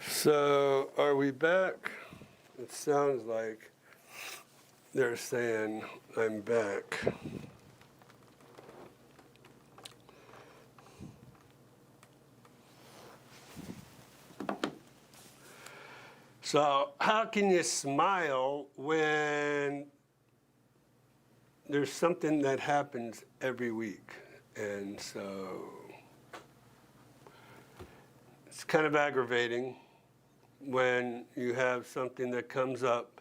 So, are we back? It sounds like they're saying I'm back. So, how can you smile when there's something that happens every week? And so, it's kind of aggravating when you have something that comes up.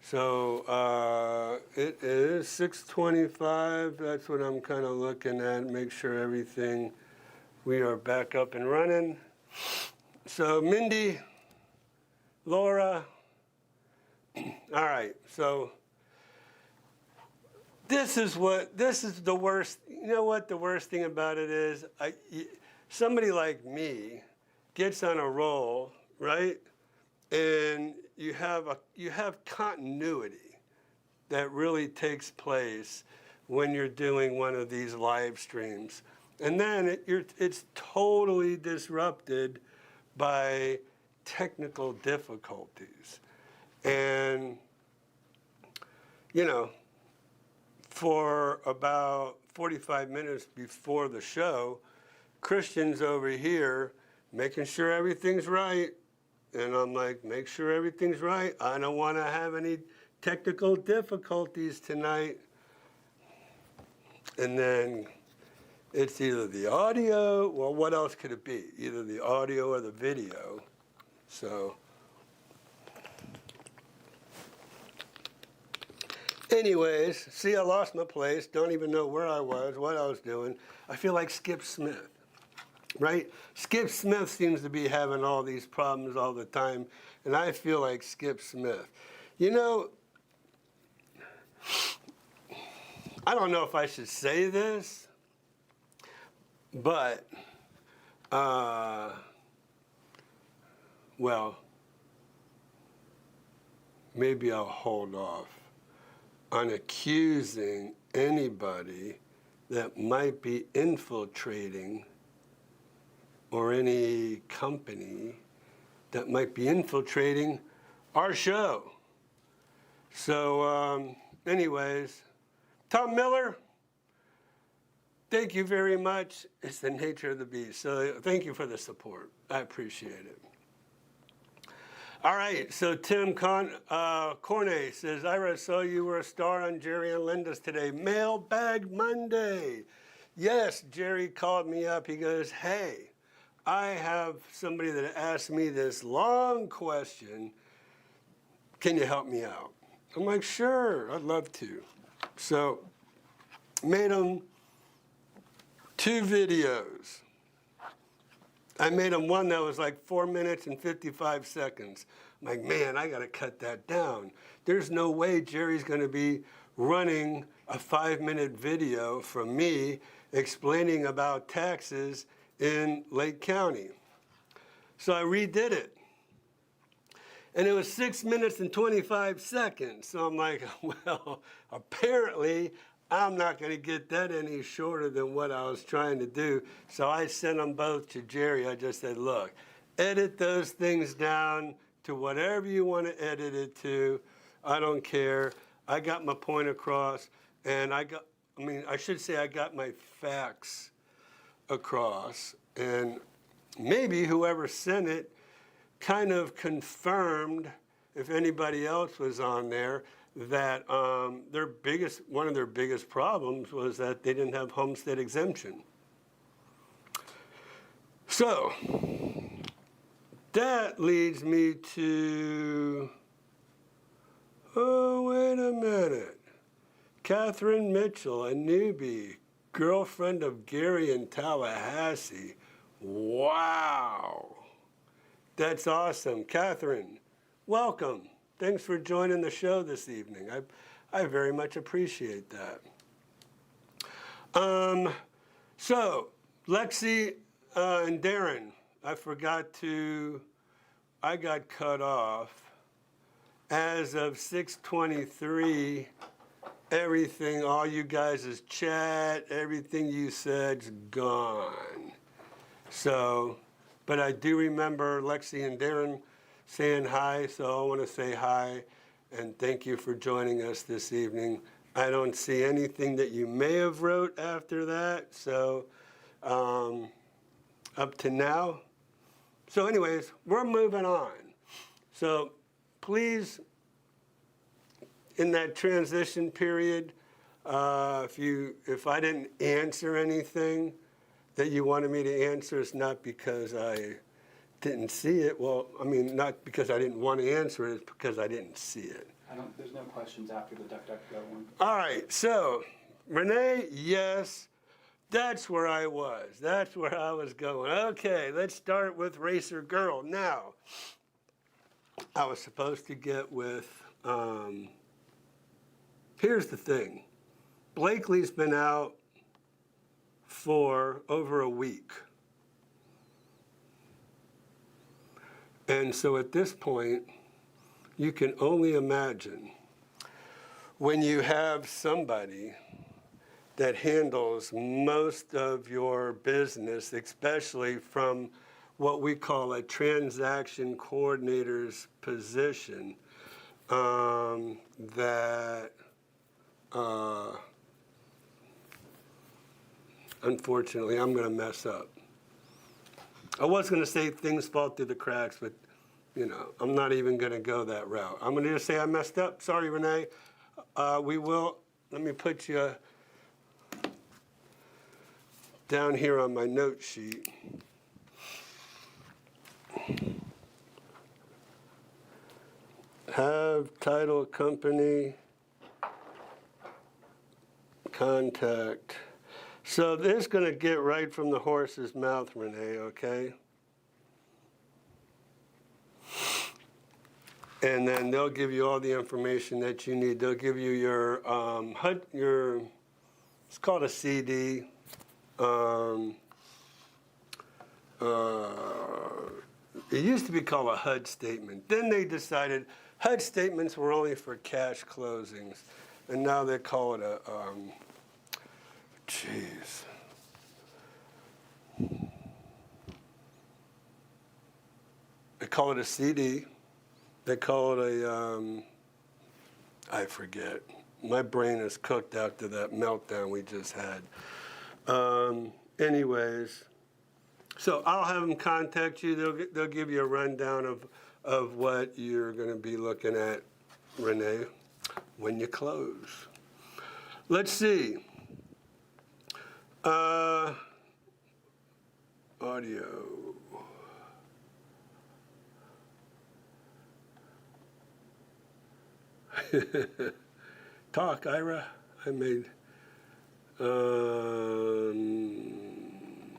So it is 6:25. That's what I'm kind of looking at. Make sure everything, we are back up and running. So Mindy, Laura, all right. So this is the worst. You know what the worst thing about it is? Somebody like me gets on a roll, right? And you have continuity that really takes place when you're doing one of these live streams. And then it's totally disrupted by technical difficulties. And, you know, for about 45 minutes before the show, Christian's over here making sure everything's right. And I'm like, make sure everything's right. I don't want to have any technical difficulties tonight. And then it's either the audio, well, what else could it be? Either the audio or the video. So anyways, see, I lost my place. Don't even know where I was, what I was doing. I feel like Skip Smith. Right? Skip Smith seems to be having all these problems all the time, and I feel like Skip Smith. You know, I don't know if I should say this, but, well, maybe I'll hold off on accusing anybody that might be infiltrating, or any company that might be infiltrating our show. So anyways, Tom Miller, thank you very much. It's the nature of the beast. So thank you for the support. I appreciate it. All right, so Tim Cornay says, Ira, saw you were a star on Jerry and Linda's today. Mailbag Monday. Yes, Jerry called me up. He goes, hey, I have somebody that asked me this long question. Can you help me out? I'm like, sure, I'd love to. So, made them 2 videos. I made them one that was like 4 minutes and 55 seconds. I'm like, man, I got to cut that down. There's no way Jerry's going to be running a 5-minute video from me explaining about taxes in Lake County. So I redid it. And it was 6 minutes and 25 seconds. So I'm like, well, apparently I'm not going to get that any shorter than what I was trying to do. So I sent them both to Jerry. I just said, look, edit those things down to whatever you want to edit it to. I don't care. I got my point across. And I should say I got my facts across, and maybe whoever sent it kind of confirmed, if anybody else was on there, that one of their biggest problems was that they didn't have homestead exemption. So that leads me to, oh, wait a minute. Catherine Mitchell, a newbie, girlfriend of Gary in Tallahassee. Wow. That's awesome. Catherine, welcome. Thanks for joining the show this evening. I very much appreciate that. So, Lexi and Darren, I got cut off. As of 6:23, everything, all you guys' chat, everything you said's gone. So But I do remember Lexi and Darren saying hi, so I want to say hi and thank you for joining us this evening. I don't see anything that you may have wrote after that, so up to now. So anyways, we're moving on. So please, in that transition period, if I didn't answer anything that you wanted me to answer, it's not because I didn't see it. Well, I mean, not because I didn't want to answer it, it's because I didn't see it. There's no questions after the DuckDuckGo one. All right, so Renee, yes, that's where I was. That's where I was going. Okay, let's start with Racer Girl. Now, I was supposed to get with, here's the thing. Blakely's been out for over a week. And so at this point, you can only imagine when you have somebody that handles most of your business, especially from what we call a transaction coordinator's position, that unfortunately I'm going to mess up. I was going to say things fall through the cracks, but I'm not even going to go that route. I'm going to just say I messed up. Sorry, Renee. Let me put you down here on my note sheet. Have title company contact. So this is going to get right from the horse's mouth, Renee, okay? And then they'll give you all the information that you need. They'll give you your it's called a CD. It used to be called a HUD statement. Then they decided HUD statements were only for cash closings. And now they call it a, they call it a CD. They call it a, I forget. My brain is cooked after that meltdown we just had. Anyways, so I'll have them contact you. They'll give you a rundown of what you're going to be looking at, Renee, when you close. Let's see. Audio. Talk, Ira. I made.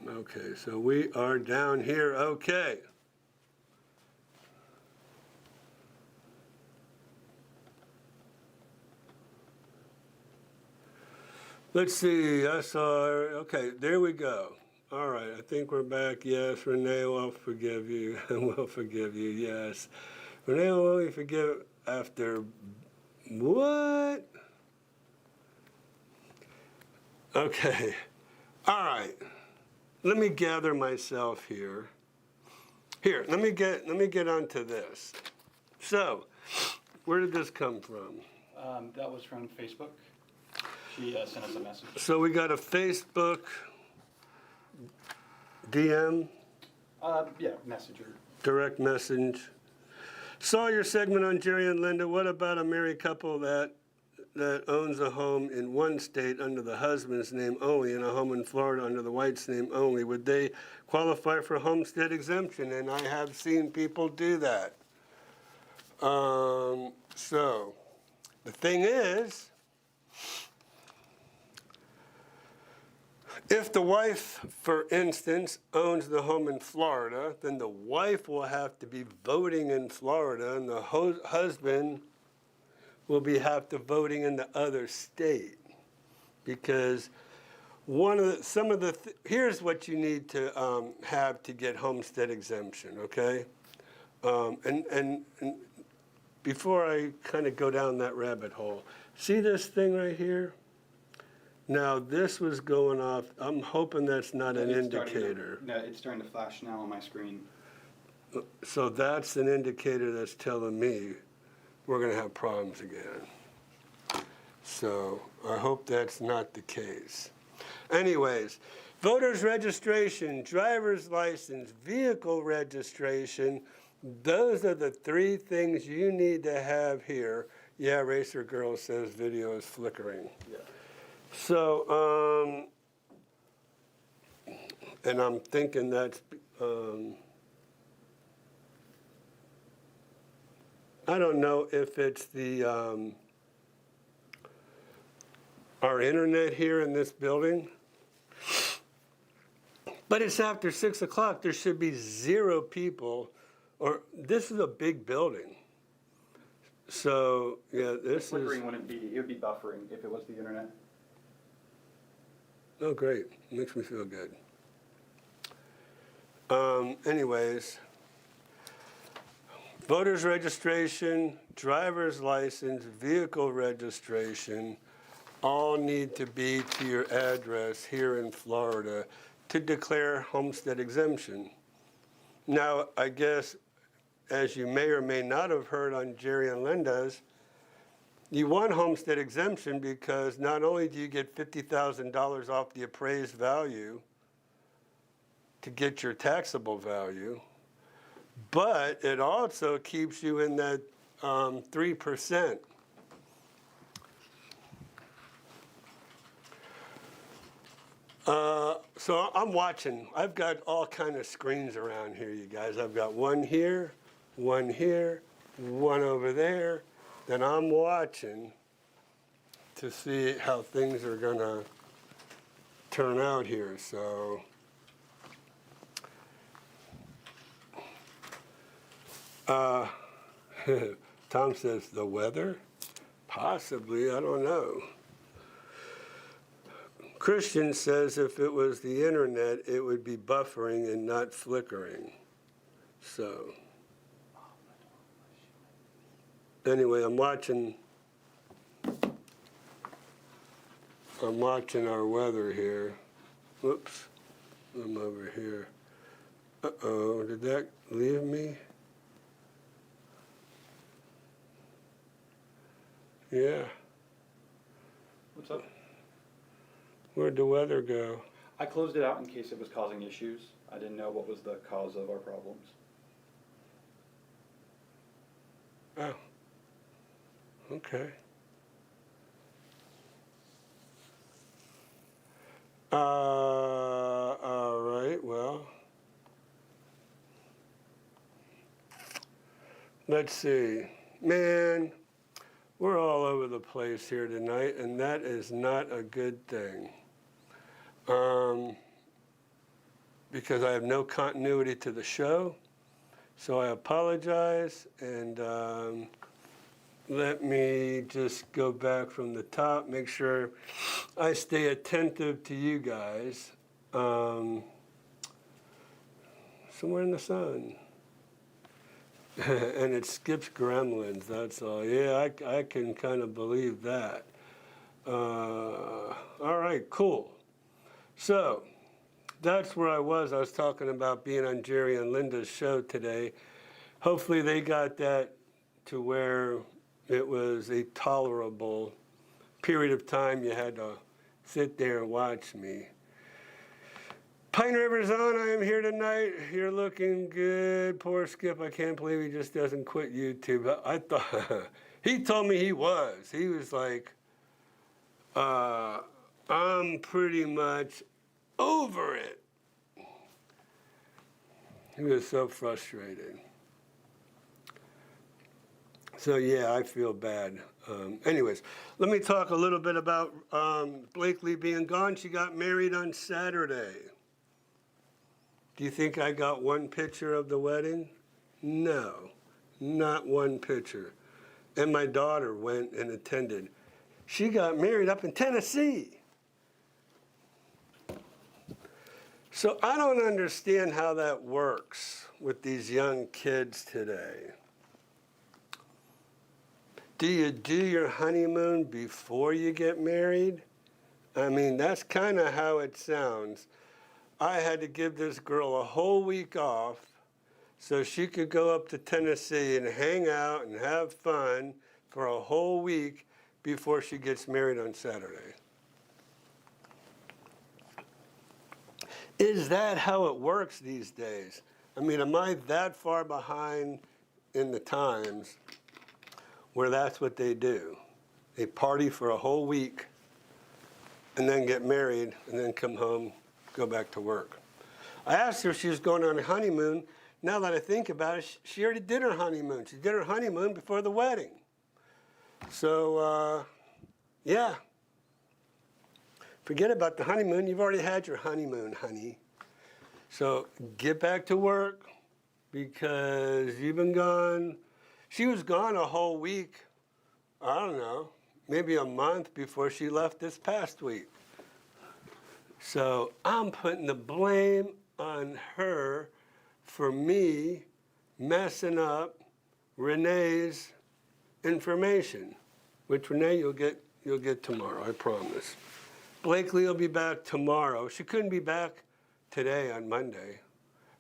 Okay, so we are down here. Okay. Let's see. I saw. Okay, there we go. All right, I think we're back. Yes, Renee will forgive you. Will forgive you. Yes, Renee will only forgive after. What? Okay. All right. Let me gather myself here. Here, let me get onto this. So, where did this come from? That was from Facebook. She sent us a message. So we got a Facebook DM? Yeah, messenger. Direct message. Saw your segment on Jerry and Linda. What about a married couple that owns a home in one state under the husband's name only and a home in Florida under the wife's name only? Would they qualify for homestead exemption? And I have seen people do that. So the thing is, if the wife, for instance, owns the home in Florida, then the wife will have to be voting in Florida, and the husband will have to voting in the other state, because here's what you need to have to get homestead exemption. Okay, and before I kind of go down that rabbit hole, see this thing right here? Now, this was going off, I'm hoping that's not an It's starting to- indicator. No, it's starting to flash now on my screen. So that's an indicator that's telling me we're gonna have problems again. So I hope that's not the case. Anyways, voter's registration, driver's license, vehicle registration, those are the three things you need to have here. Yeah, Racer Girl says video is flickering. Yeah. So, and I'm thinking that's, I don't know if it's the, our internet here in this building, but it's after 6 o'clock. There should be 0 people, or this is a big building. So, yeah, this Flickering is, wouldn't be, it would be buffering if it was the internet. oh, great. Makes me feel good. Anyways, voter's registration, driver's license, vehicle registration, all need to be to your address here in Florida to declare homestead exemption. Now, I guess, as you may or may not have heard on Jerry and Linda's, you want homestead exemption because not only do you get $50,000 off the appraised value to get your taxable value, but it also keeps you in that 3%. So I'm watching. I've got all kind of screens around here, you guys. I've got one here, one over there. Then I'm watching to see how things are gonna turn out here. So Tom says the weather, possibly, I don't know. Christian says if it was the internet, it would be buffering and not flickering. So, anyway, I'm watching our weather here. Whoops, I'm over here. Uh-oh, did that leave me? Yeah, What's up? where'd the weather go? I closed it out in case it was causing issues. I didn't know what was the cause of our problems. Oh, okay. All right, well, let's see. Man, we're all over the place here tonight, and that is not a good thing. Because I have no continuity to the show, so I apologize, and let me just go back from the top, make sure I stay attentive to you guys. Somewhere in the sun. And it skips gremlins, that's all. Yeah, I can kind of believe that. All right, cool. So, that's where I was. I was talking about being on Jerry and Linda's show today. Hopefully they got that to where it was a tolerable period of time you had to sit there and watch me. Pine River's on. I am here tonight. You're looking good. Poor Skip. I can't believe he just doesn't quit YouTube. I thought he told me he was. He was like, I'm pretty much over it. He was so frustrated. So yeah, I feel bad. Anyways, let me talk a little bit about Blakely being gone. She got married on Saturday. Do you think I got one picture of the wedding? No, not one picture. And my daughter went and attended. She got married up in Tennessee. So I don't understand how that works with these young kids today. Do you do your honeymoon before you get married? I mean, that's kind of how it sounds. I had to give this girl a whole week off so she could go up to Tennessee and hang out and have fun for a whole week before she gets married on Saturday. Is that how it works these days? I mean, am I that far behind in the times where that's what they do? They party for a whole week and then get married and then come home, go back to work. I asked her if she was going on a honeymoon. Now that I think about it, she already did her honeymoon. She did her honeymoon before the wedding. So, yeah. Forget about the honeymoon. You've already had your honeymoon, honey. So get back to work because you've been gone. She was gone a whole week, I don't know, maybe a month before she left this past week. So I'm putting the blame on her for me messing up Renee's information, which Renee you'll get tomorrow, I promise. Blakely will be back tomorrow. She couldn't be back today on Monday,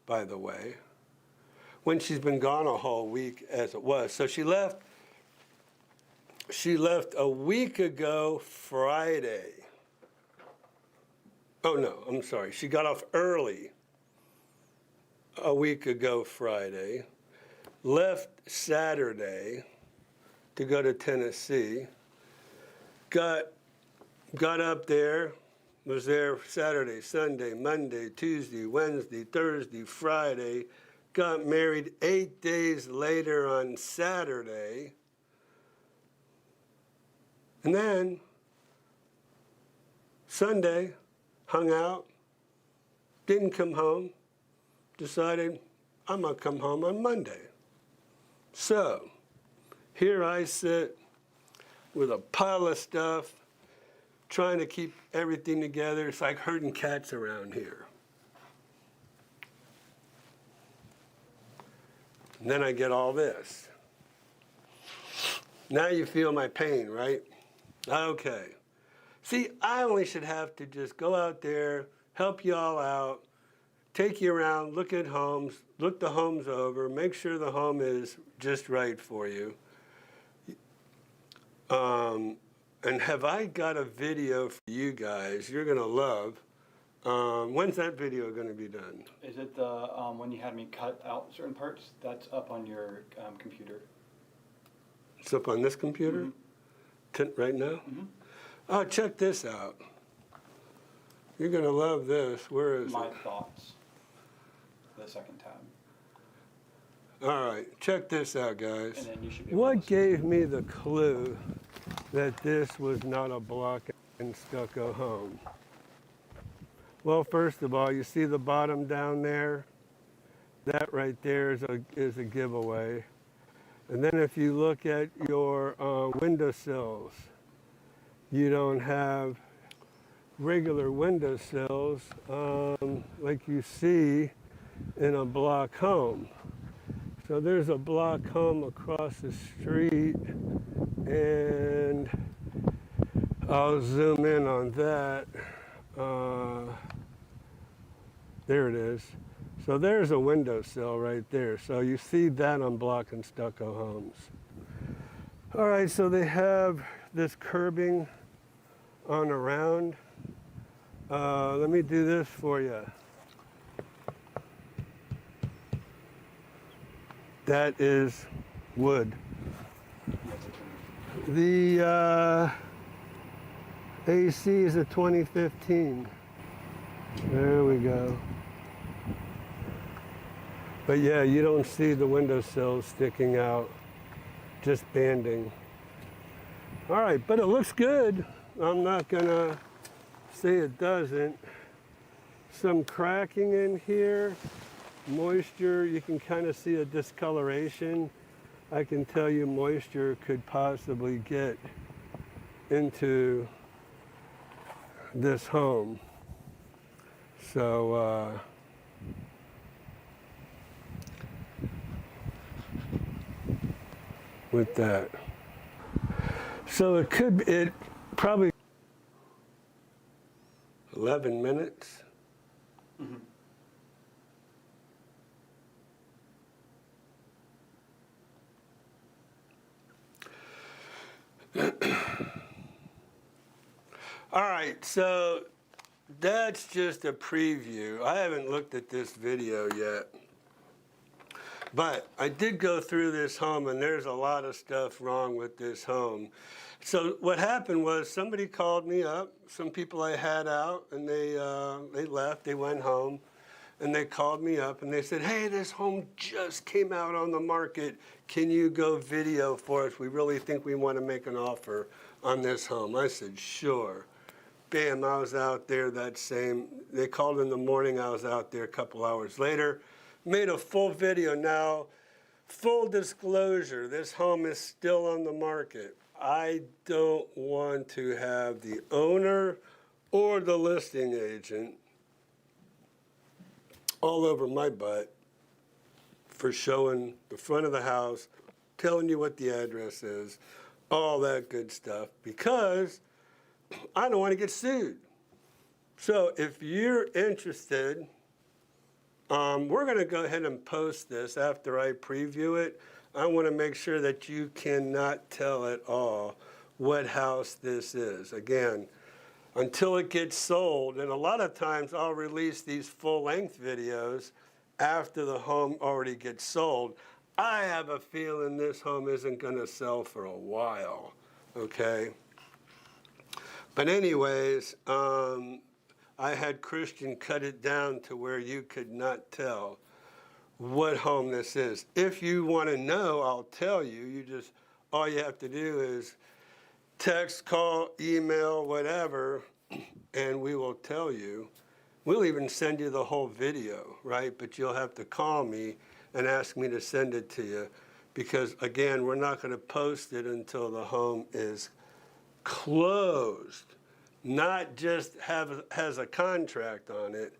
by the way, when she's been gone a whole week as it was. So she left a week ago Friday. Oh no, I'm sorry. She got off early a week ago Friday, left Saturday to go to Tennessee, got up there, was there Saturday, Sunday, Monday, Tuesday, Wednesday, Thursday, Friday, got married 8 days later on Saturday, and then Sunday, hung out, didn't come home, decided I'm gonna come home on Monday. So here I sit with a pile of stuff, trying to keep everything together. It's like herding cats around here. And then I get all this. Now you feel my pain, right? Okay. See, I only should have to just go out there, help you all out, take you around, look at homes, look the homes over, make sure the home is just right for you. And have I got a video for you guys you're going to love? When's that video going to be done? Is it the when you had me cut out certain parts? That's up on your computer. It's up on this computer? Mm-hmm. Right now? Mm-hmm. Oh, check this out. You're going to love this. Where is My it? thoughts. The second time. All right, check this out, guys. And then you should be able What to gave me the clue that this was not a block and stucco home? Well, first of all, you see the bottom down there? That right there is a giveaway. And then if you look at your windowsills, you don't have regular windowsills like you see in a block home. So there's a block home across the street, and I'll zoom in on that. There it is. So there's a windowsill right there. So you see that on block and stucco homes. All right, so they have this curbing on around. Let me do this for you. That is wood. The AC is a 2015. There we go. But yeah, you don't see the windowsills sticking out, just banding. All right, but it looks good. I'm not gonna say it doesn't. Some cracking in here. Moisture, you can kind of see a discoloration. I can tell you moisture could possibly get into this home. So, with that. So it probably 11 minutes. All right, so that's just a preview. I haven't looked at this video yet. But I did go through this home, and there's a lot of stuff wrong with this home. So what happened was somebody called me up, some people I had out, and they left, they went home, and they called me up, and they said, hey, this home just came out on the market. Can you go video for us? We really think we want to make an offer on this home. I said, sure. Bam, I was out there that same, they called in the morning, I was out there a couple hours later. Made a full video. Now, full disclosure, this home is still on the market. I don't want to have the owner or the listing agent all over my butt for showing the front of the house, telling you what the address is, all that good stuff, because I don't want to get sued. So if you're interested, we're going to go ahead and post this after I preview it. I want to make sure that you cannot tell at all what house this is. Again, until it gets sold, and a lot of times I'll release these full-length videos after the home already gets sold. I have a feeling this home isn't going to sell for a while, okay? But anyways, I had Christian cut it down to where you could not tell what home this is. If you want to know, I'll tell you. All you have to do is text, call, email, whatever, and we will tell you. We'll even send you the whole video, right? But you'll have to call me and ask me to send it to you because, again, we're not going to post it until the home is closed. Not just has a contract on it,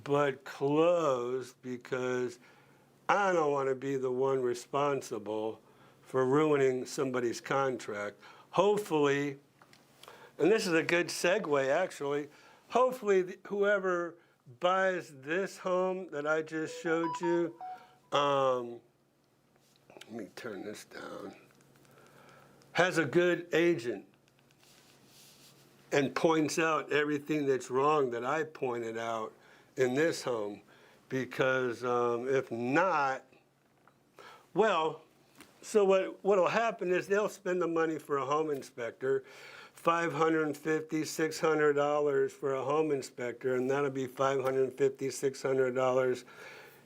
but closed, because I don't want to be the one responsible for ruining somebody's contract. Hopefully, and this is a good segue actually, hopefully whoever buys this home that I just showed you, let me turn this down, has a good agent and points out everything that's wrong that I pointed out in this home. Because if not, well, so what will happen is they'll spend the money for a home inspector, $550, $600 for a home inspector, and that'll be $550, $600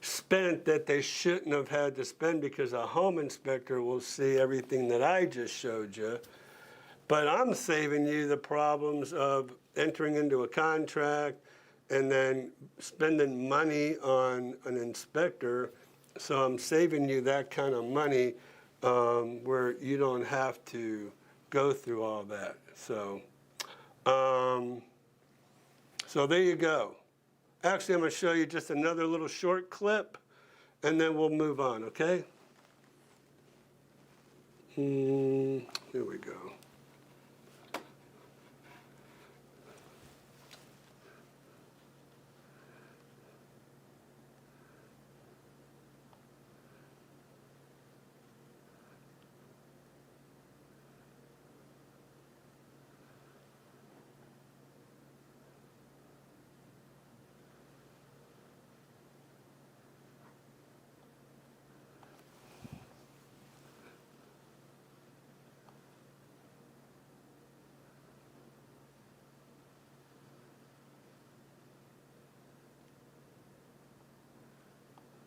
spent that they shouldn't have had to spend, because a home inspector will see everything that I just showed you. But I'm saving you the problems of entering into a contract and then spending money on an inspector. So I'm saving you that kind of money where you don't have to go through all that. So, so there you go. Actually, I'm going to show you just another little short clip, and then we'll move on, okay? Here we go.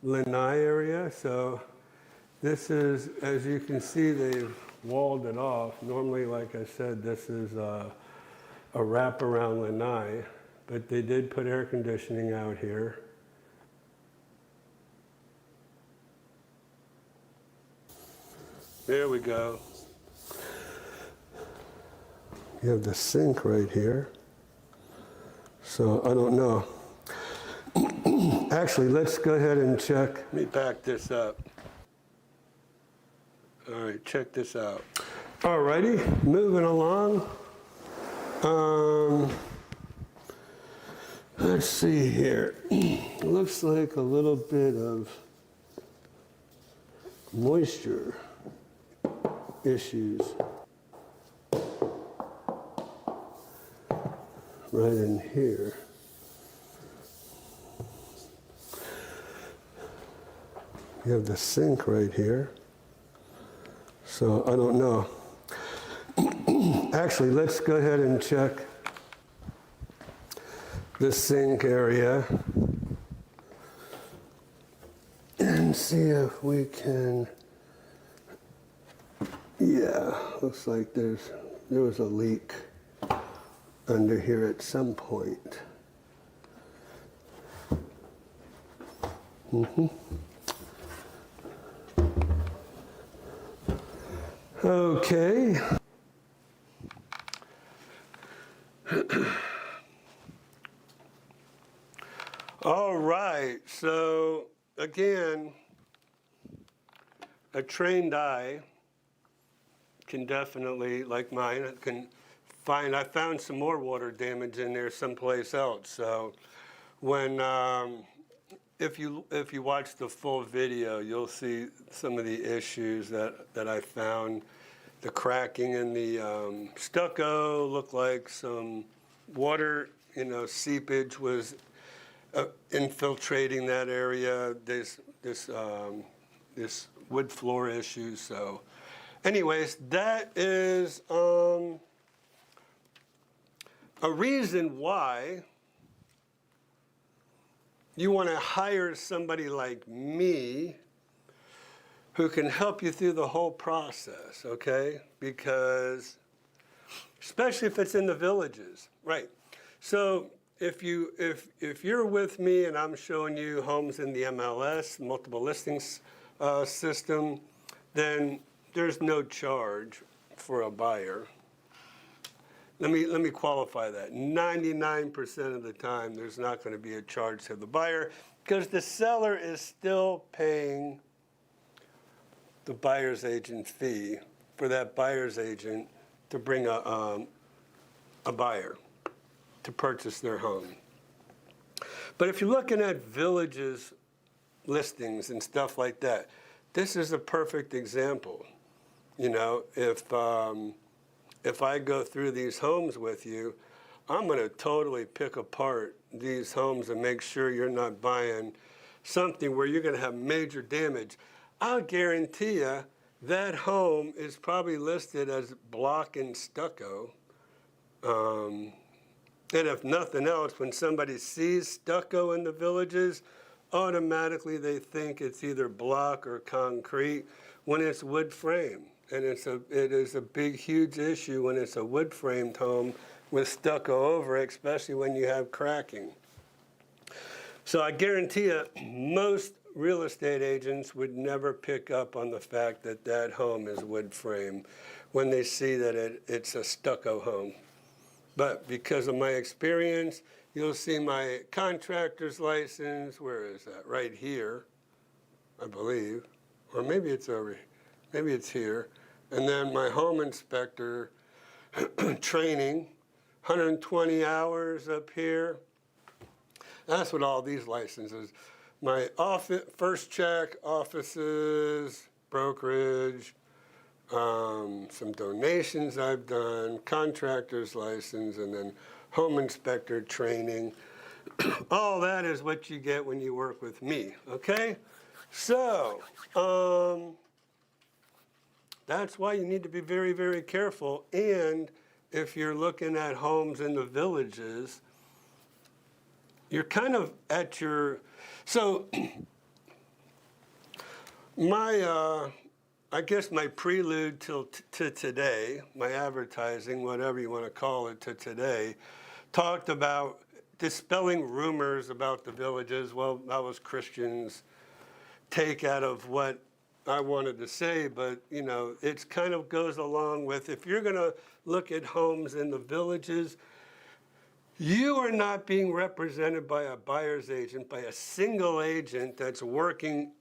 Lanai area. So this is, as you can see, they've walled it off. Normally, like I said, this is a wraparound lanai, but they did put air conditioning out here. There we go. You have the sink right here. So I don't know. Actually, let's go ahead and check. Let me back this up. All right, check this out. All righty, moving along. Let's see here. Looks like a little bit of moisture issues right in here. You have the sink right here. So I don't know. Actually, let's go ahead and check the sink area and see if we can, yeah, looks like there was a leak under here at some point. Okay. All right, so again, a trained eye can definitely, like mine, can find, I found some more water damage in there someplace else. So when, if you watch the full video, you'll see some of the issues that I found. The cracking in the stucco looked like some water, seepage was infiltrating that area. This wood floor issue. So, anyways, that is a reason why you want to hire somebody like me who can help you through the whole process, okay? Because, especially if it's in the villages, right? So if you're with me and I'm showing you homes in the MLS, multiple listings system, then there's no charge for a buyer. Let me qualify that. 99% of the time, there's not going to be a charge to the buyer because the seller is still paying the buyer's agent fee for that buyer's agent to bring a buyer to purchase their home. But if you're looking at villages listings and stuff like that, this is a perfect example. If I go through these homes with you, I'm going to totally pick apart these homes and make sure you're not buying something where you're going to have major damage. I'll guarantee you that home is probably listed as block and stucco. And if nothing else, when somebody sees stucco in the villages, automatically they think it's either block or concrete when it's wood frame. And it is a big, huge issue when it's a wood framed home with stucco over it, especially when you have cracking. So I guarantee you, most real estate agents would never pick up on the fact that that home is wood frame when they see that it's a stucco home. But because of my experience, you'll see my contractor's license. Where is that? Right here, I believe. Or maybe it's here. And then my home inspector training, 120 hours up here. That's what all these licenses. My office, first check, offices, brokerage, some donations I've done, contractor's license, and then home inspector training. All that is what you get when you work with me, okay? So, that's why you need to be very, very careful. And if you're looking at homes in the villages, you're kind of at your, so I guess my prelude to today, my advertising, whatever you want to call it, to today, talked about dispelling rumors about the villages. Well, that was Christian's take out of what I wanted to say, but it kind of goes along with, if you're going to look at homes in the villages, you are not being represented by a buyer's agent, by a single agent that's working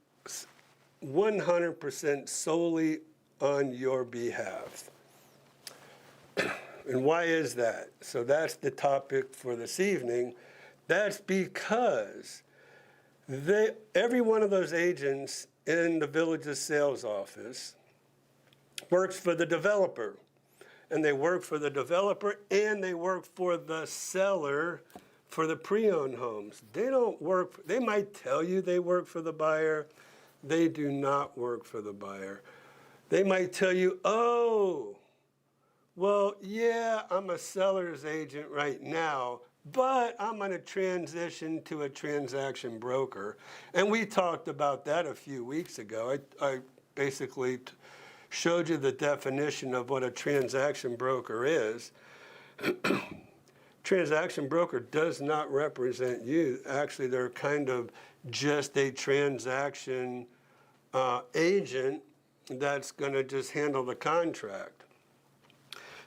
100% solely on your behalf. And why is that? So that's the topic for this evening. That's because every one of those agents in the village's sales office works for the developer. And they work for the developer and they work for the seller for the pre-owned homes. They don't work, they might tell you they work for the buyer. They do not work for the buyer. They might tell you, oh, well, yeah, I'm a seller's agent right now, but I'm going to transition to a transaction broker. And we talked about that a few weeks ago. I basically showed you the definition of what a transaction broker is. Transaction broker does not represent you. Actually, they're kind of just a transaction agent that's going to just handle the contract.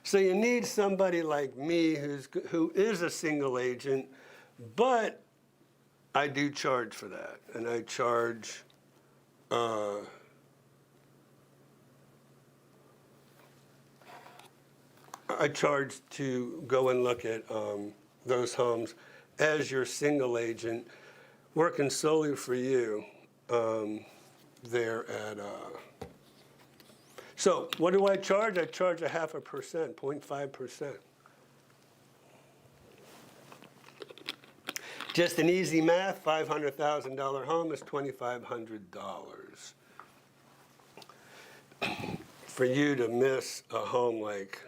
So you need somebody like me who is a single agent, but I do charge for that, and I charge to go and look at those homes as your single agent, working solely for you there at. So what do I charge? I charge 0.5%, 0.5%. Just an easy math, $500,000 home is $2,500. For you to miss a home like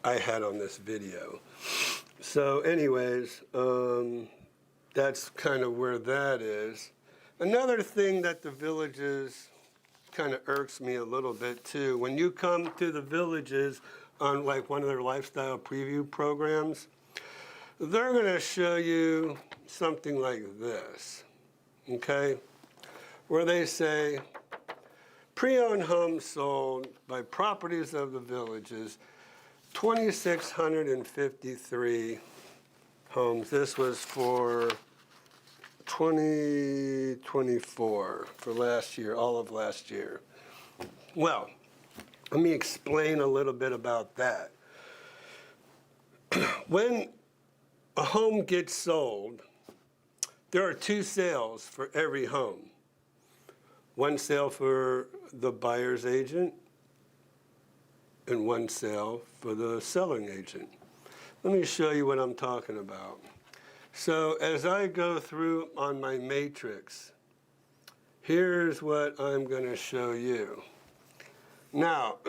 I had on this video. So anyways, that's kind of where that is. Another thing that the villages kind of irks me a little bit too, when you come to the villages on like one of their lifestyle preview programs, they're going to show you something like this, okay, where they say pre-owned homes sold by properties of the villages, 2,653 homes. This was for 2024, for last year, all of last year. Well, let me explain a little bit about that. When a home gets sold, there are 2 sales for every home. One sale for the buyer's agent and one sale for the selling agent. Let me show you what I'm talking about. So as I go through on my matrix, here's what I'm going to show you. Now,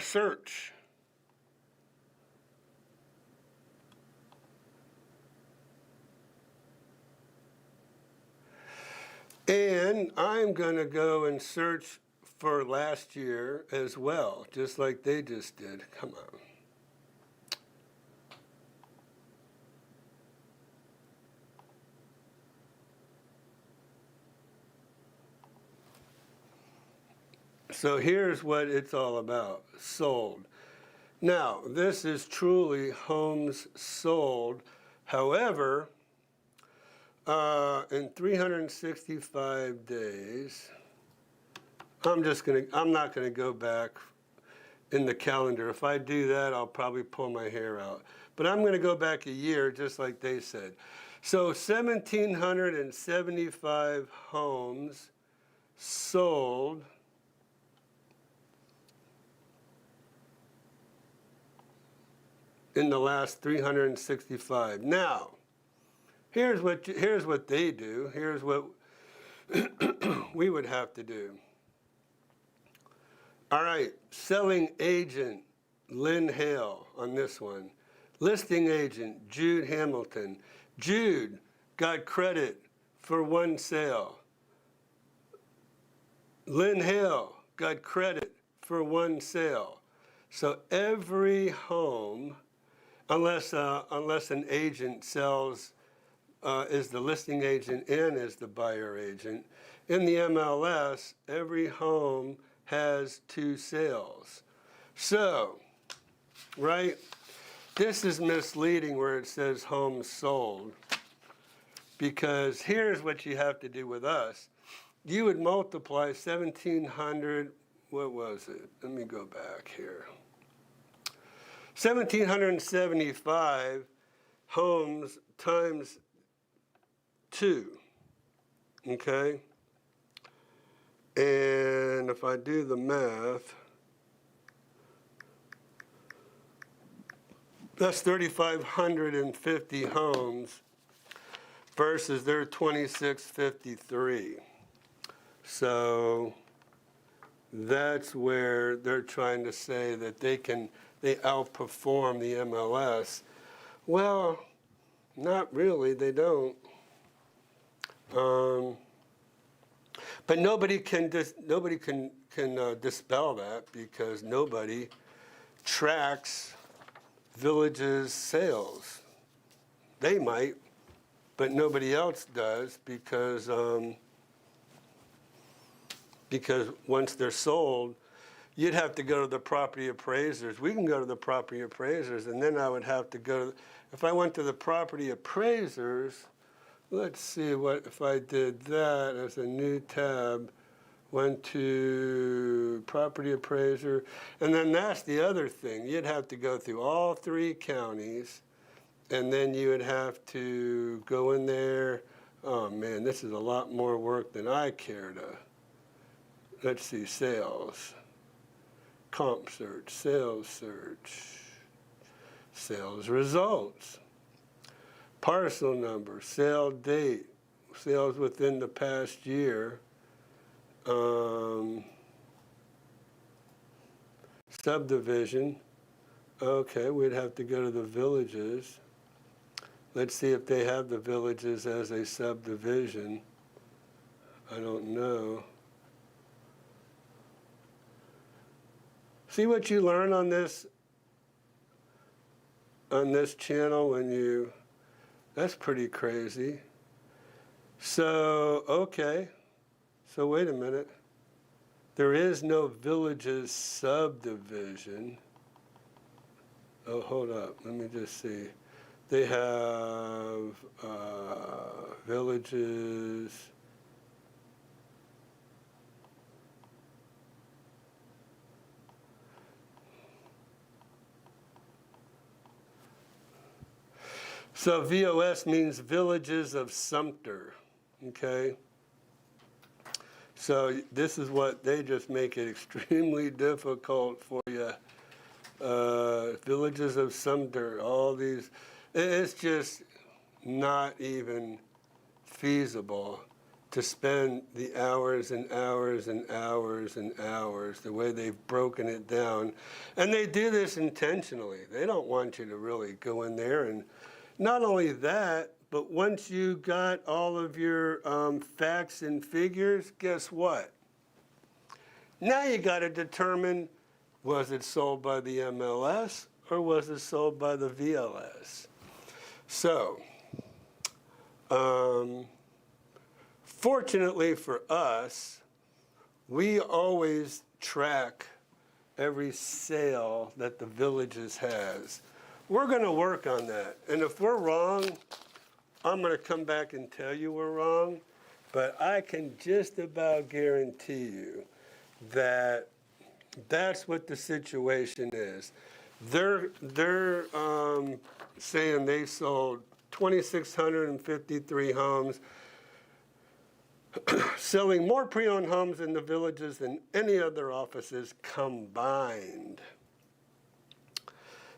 search. And I'm going to go and search for last year as well, just like they just did. Come on. So here's what it's all about, sold. Now, this is truly homes sold. However, in 365 days, I'm not gonna go back in the calendar. If I do that, I'll probably pull my hair out. But I'm gonna go back a year, just like they said. So 1,775 homes sold in the last 365. Now, here's what they do. Here's what we would have to do. All right, selling agent, Lynn Hale on this one. Listing agent, Jude Hamilton. Jude got credit for 1 sale. Lynn Hale got credit for 1 sale. So every home, unless an agent sells, is the listing agent and is the buyer agent, in the MLS, every home has 2 sales. So, right, this is misleading where it says homes sold, because here's what you have to do with us. You would multiply 1,700, what was it? Let me go back here. 1,775 homes times 2, okay? And if I do the math, that's 3,550 homes versus their 2,653. So that's where they're trying to say that they outperform the MLS. Well, not really, they don't. But nobody can dispel that because nobody tracks Village's sales. They might, but nobody else does because once they're sold, you'd have to go to the property appraisers. We can go to the property appraisers, and then I would have to go to, if I went to the property appraisers, let's see what, if I did that as a new tab, went to property appraiser, and then that's the other thing. You'd have to go through all 3 counties, and then you would have to go in there. Oh man, this is a lot more work than I care to. Let's see, sales, comp search, sales results, parcel number, sale date, sales within the past year, subdivision. Okay, we'd have to go to the villages. Let's see if they have the villages as a subdivision. I don't know. See what you learn on this channel when you, that's pretty crazy. So, okay. So wait a minute. There is no villages subdivision. Oh, hold up. Let me just see. They have villages. So VOS means Villages of Sumter, okay? So this is what, they just make it extremely difficult for you. Villages of Sumter, all these, it's just not even feasible to spend the hours and hours and hours and hours the way they've broken it down. And they do this intentionally. They don't want you to really go in there and, not only that, but once you got all of your facts and figures, guess what? Now you got to determine, was it sold by the MLS or was it sold by the VLS? So, fortunately for us, we always track every sale that the Villages has. We're going to work on that. And if we're wrong, I'm going to come back and tell you we're wrong. But I can just about guarantee you that that's what the situation is. They're saying they sold 2,653 homes, selling more pre-owned homes in the Villages than any other offices combined.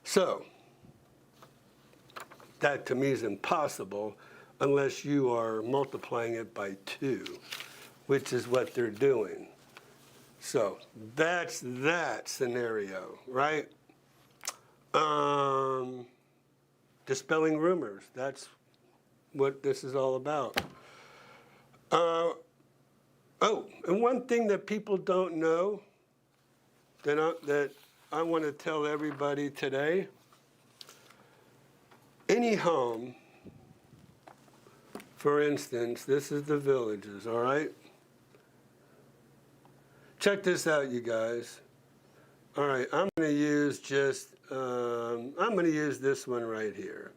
So, that to me is impossible unless you are multiplying it by 2, which is what they're doing. So that's that scenario, right? Dispelling rumors, that's what this is all about. Oh, and one thing that people don't know that I want to tell everybody today, any home, for instance, this is the Villages, all right? Check this out, you guys. All right, I'm going to use I'm going to use this one right here.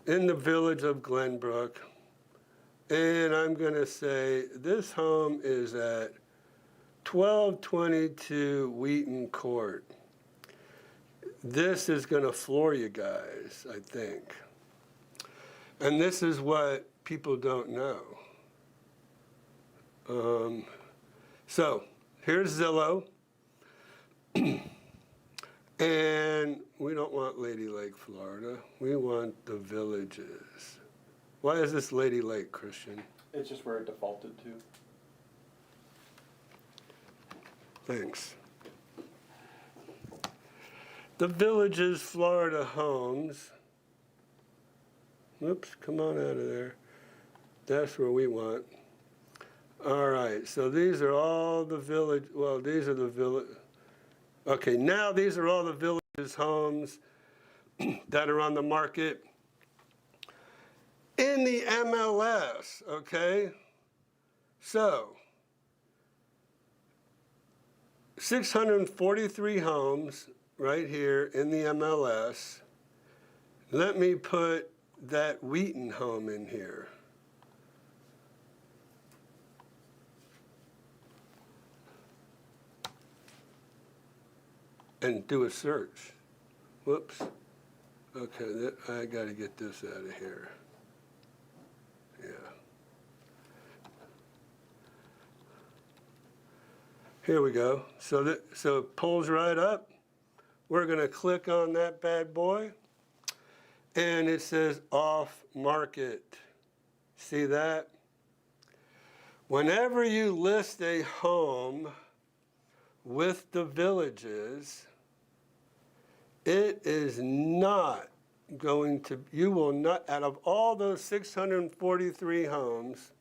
In the Village of Glenbrook. And I'm going to say this home is at 1222 Wheaton Court. this is going to floor you guys, I think. And this is what people don't know. So here's Zillow. And we don't want Lady Lake, Florida. We want the Villages. Why is this Lady Lake, Christian? It's just where it defaulted to. Thanks. The Villages, Florida homes. Oops, come on out of there. That's where we want. All right, so these are all the village, well, these are the village. Okay, now these are all the Villages homes that are on the market in the MLS, okay? So, 643 homes right here in the MLS. Let me put that Wheaton home in here. And do a search. Whoops. Okay, I got to get this out of here. Yeah. Here we go. So it pulls right up. We're going to click on that bad boy. And it says off market. See that? Whenever you list a home with the Villages, it is not going to, you will not, out of all those 643 homes,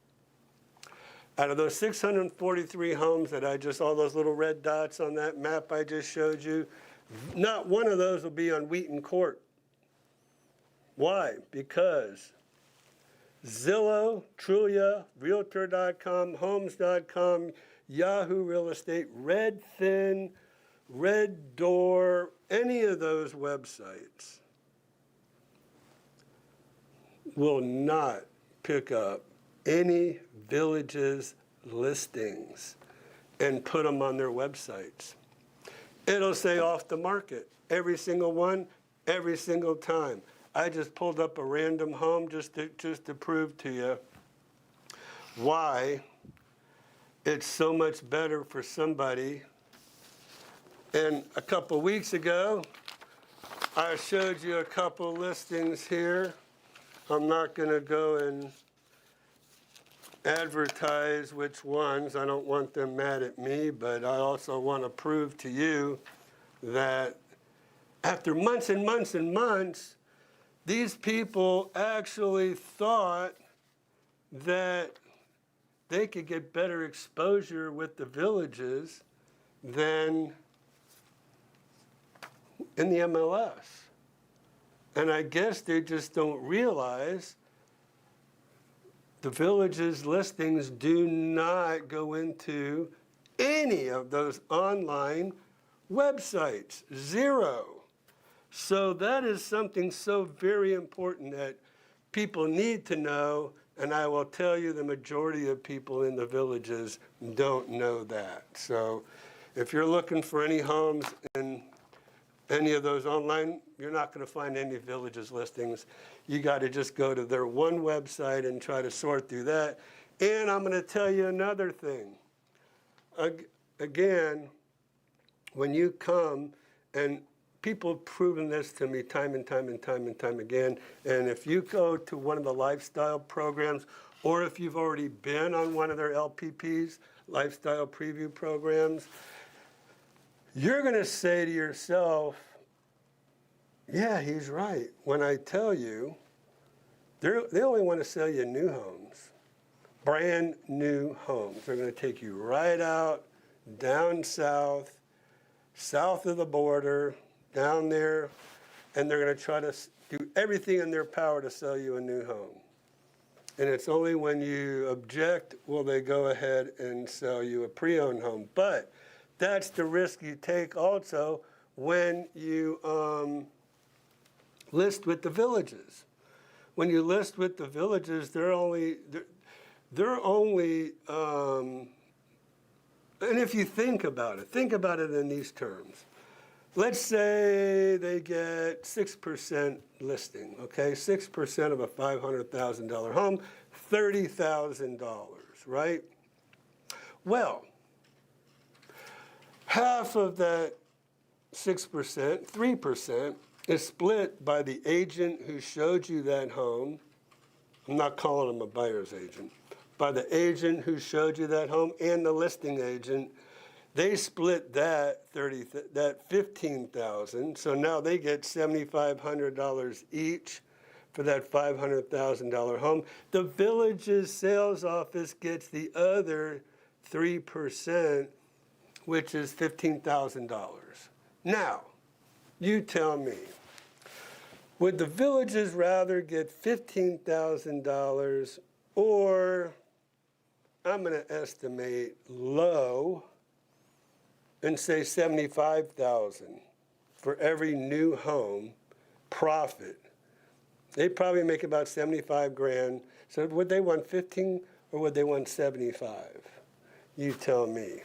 out of those 643 homes that I just, all those little red dots on that map I just showed you, not one of those will be on Wheaton Court. Why? Because Zillow, Trulia, Realtor.com, Homes.com, Yahoo Real Estate, Redfin, Red Door, any of those websites will not pick up any Villages listings and put them on their websites. It'll say off the market, every single one, every single time. I just pulled up a random home just to prove to you why it's so much better for somebody. And a couple weeks ago, I showed you a couple listings here. I'm not going to go and advertise which ones. I don't want them mad at me, but I also want to prove to you that after months and months and months, these people actually thought that they could get better exposure with the Villages than in the MLS. And I guess they just don't realize the Villages listings do not go into any of those online websites. Zero. So that is something so very important that people need to know, and I will tell you the majority of people in the Villages don't know that. So if you're looking for any homes in any of those online, you're not going to find any Villages listings. You got to just go to their one website and try to sort through that. And I'm going to tell you another thing. Again, when you come, and people have proven this to me time and time and time and time again, and if you go to one of the lifestyle programs, or if you've already been on one of their LPPs, lifestyle preview programs, you're going to say to yourself, yeah, he's right. When I tell you, they only want to sell you new homes, brand new homes. They're going to take you right out, down south of the border, down there, and they're going to try to do everything in their power to sell you a new home. And it's only when you object will they go ahead and sell you a pre-owned home. But that's the risk you take also when you list with the Villages. When you list with the Villages, they're only, and if you think about it in these terms. let's say they get 6% listing, okay? 6% of a $500,000 home, $30,000, right? Well, half of that 6%, 3%, is split by the agent who showed you that home. I'm not calling him a buyer's agent. By the agent who showed you that home and the listing agent. They split that that $15,000, so now they get $7,500 each for that $500,000 home. The village's sales office gets the other 3%, which is $15,000. Now, you tell me, would the villages rather get $15,000 or, I'm going to estimate low, and say $75,000 for every new home profit? They probably make about 75 grand. So would they want 15 or would they want 75? You tell me.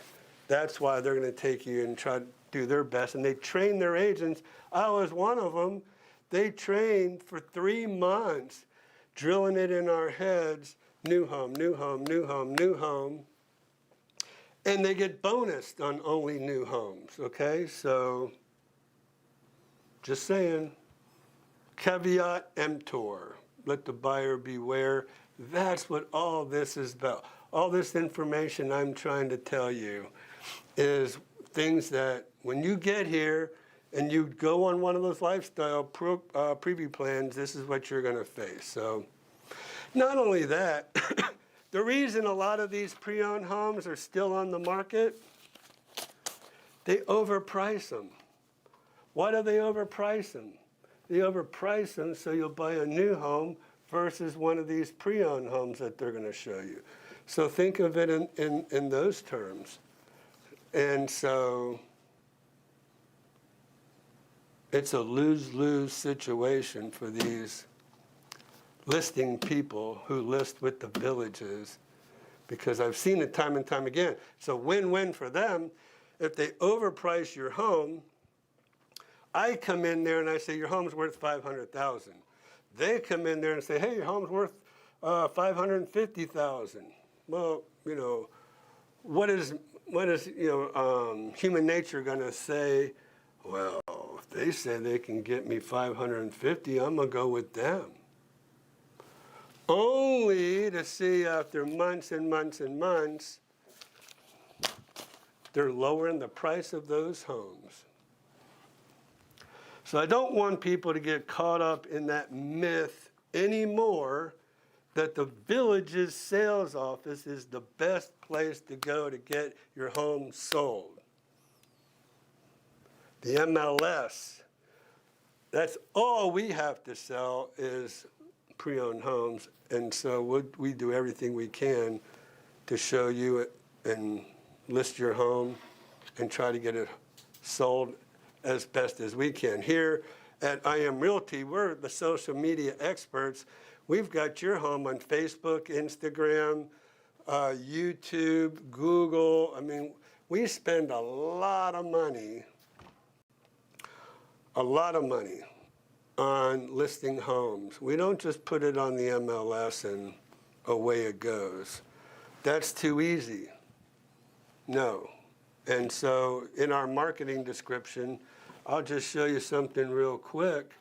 That's why they're going to take you and try to do their best. And they train their agents. I was one of them. They trained for 3 months, drilling it in our heads, new home, new home, new home, new home. And they get bonused on only new homes, okay? So, just saying, caveat emptor, let the buyer beware. That's what all this is about. All this information I'm trying to tell you is things that when you get here and you go on one of those lifestyle preview plans, this is what you're gonna face. So, not only that, the reason a lot of these pre-owned homes are still on the market, they overprice them. Why do they overprice them? They overprice them so you'll buy a new home versus one of these pre-owned homes that they're going to show you. So think of it in those terms. And so it's a lose-lose situation for these listing people who list with the villages, because I've seen it time and time again. It's a win-win for them. If they overprice your home, I come in there and I say, your home's worth $500,000. They come in there and say, hey, your home's worth $550,000. Well, you know, what is human nature going to say? Well, if they say they can get me $550, I'm going to go with them. Only to see after months and months and months, they're lowering the price of those homes. So I don't want people to get caught up in that myth anymore that the village's sales office is the best place to go to get your home sold. The MLS, that's all we have to sell is pre-owned homes, and so we do everything we can to show you it and list your home and try to get it sold as best as we can. Here at IM Realty, we're the social media experts. We've got your home on Facebook, Instagram, YouTube, Google. I mean, we spend a lot of money on listing homes. We don't just put it on the MLS and away it goes. That's too easy. No. And so in our marketing description, I'll just show you something real quick,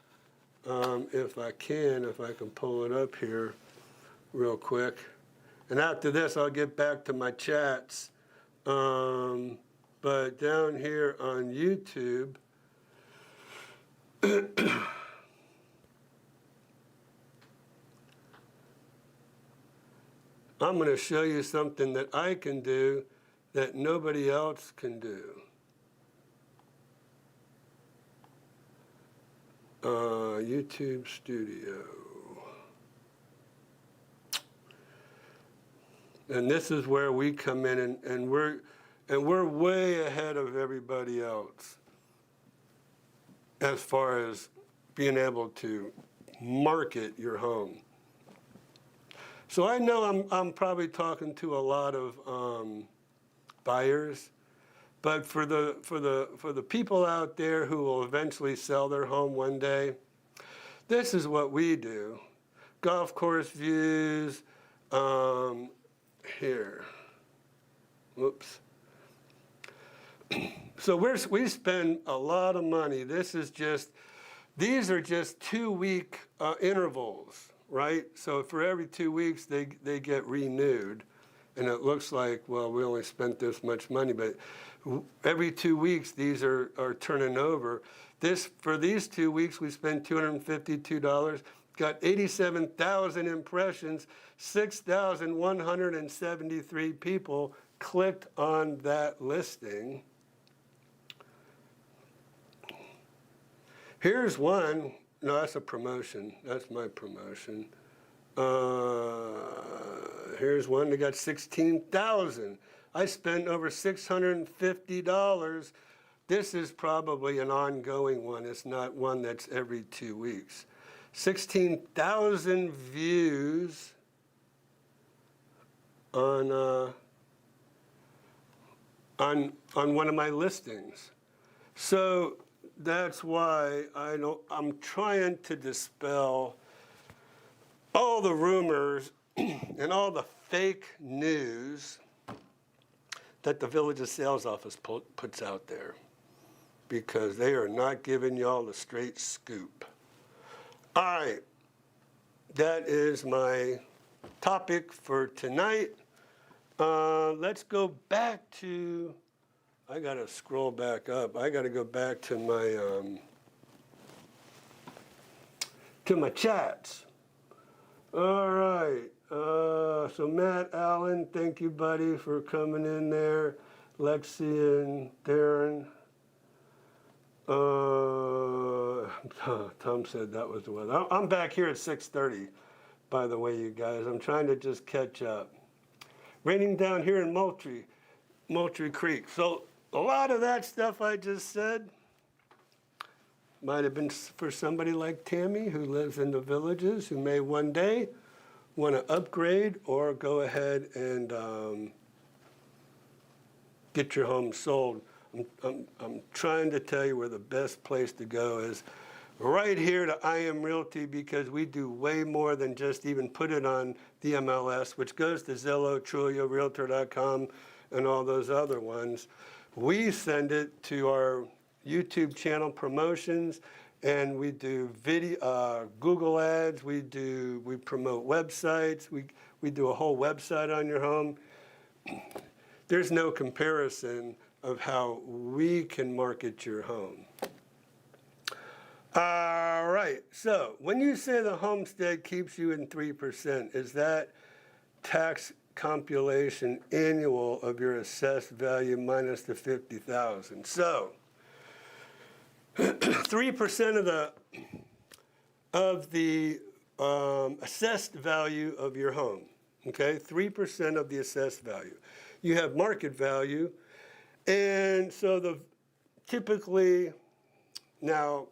if I can pull it up here real quick. And after this, I'll get back to my chats. But down here on YouTube, I'm going to show you something that I can do that nobody else can do. YouTube Studio. And this is where we come in, and we're way ahead of everybody else as far as being able to market your home. So I know I'm probably talking to a lot of buyers, But for the people out there who will eventually sell their home one day, this is what we do. Golf course views, here. Whoops. So we spend a lot of money. These are just 2-week intervals, right? So for every 2 weeks, they get renewed. And it looks like, well, we only spent this much money, but every 2 weeks, these are turning over. For these 2 weeks, we spent $252, got 87,000 impressions, 6,173 people clicked on that listing. Here's one. No, that's a promotion. That's my promotion. Here's one that got 16,000. I spent over $650. This is probably an ongoing one. It's not one that's every 2 weeks. 16,000 views on one of my listings. So that's why I'm trying to dispel all the rumors and all the fake news that the Village's sales office puts out there, because they are not giving y'all the straight scoop. All right, that is my topic for tonight. Let's go back to, I gotta scroll back up. I gotta go back to my chats. All right, so Matt Allen, thank you, buddy, for coming in there. Lexi and Darren. Tom said that was the weather. I'm back here at 6:30, by the way, you guys. I'm trying to just catch up. Raining down here in Moultrie Creek. So a lot of that stuff I just said might have been for somebody like Tammy, who lives in the Villages, who may one day want to upgrade or go ahead and get your home sold. I'm trying to tell you where the best place to go is right here to IM Realty, because we do way more than just even put it on the MLS, which goes to Zillow, Trulia, Realtor.com, and all those other ones. We send it to our YouTube channel promotions, and we do video, Google ads. We promote websites. We do a whole website on your home. There's no comparison of how we can market your home. All right, so when you say the homestead keeps you in 3%, is that tax compilation annual of your assessed value minus the $50,000? So 3% of the assessed value of your home, okay? 3% of the assessed value. You have market value, and so typically, now,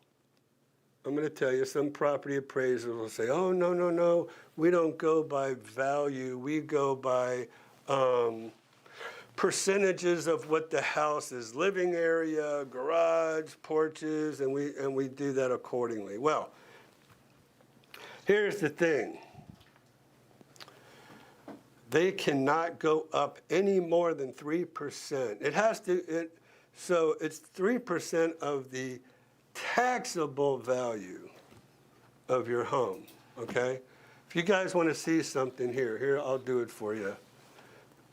I'm going to tell you, some property appraisers will say, oh, no, we don't go by value. We go by percentages of what the house is, living area, garage, porches, and we do that accordingly. Well, here's the thing. They cannot go up any more than 3%. It has to, so it's 3% of the taxable value of your home, okay? If you guys want to see something here, I'll do it for you.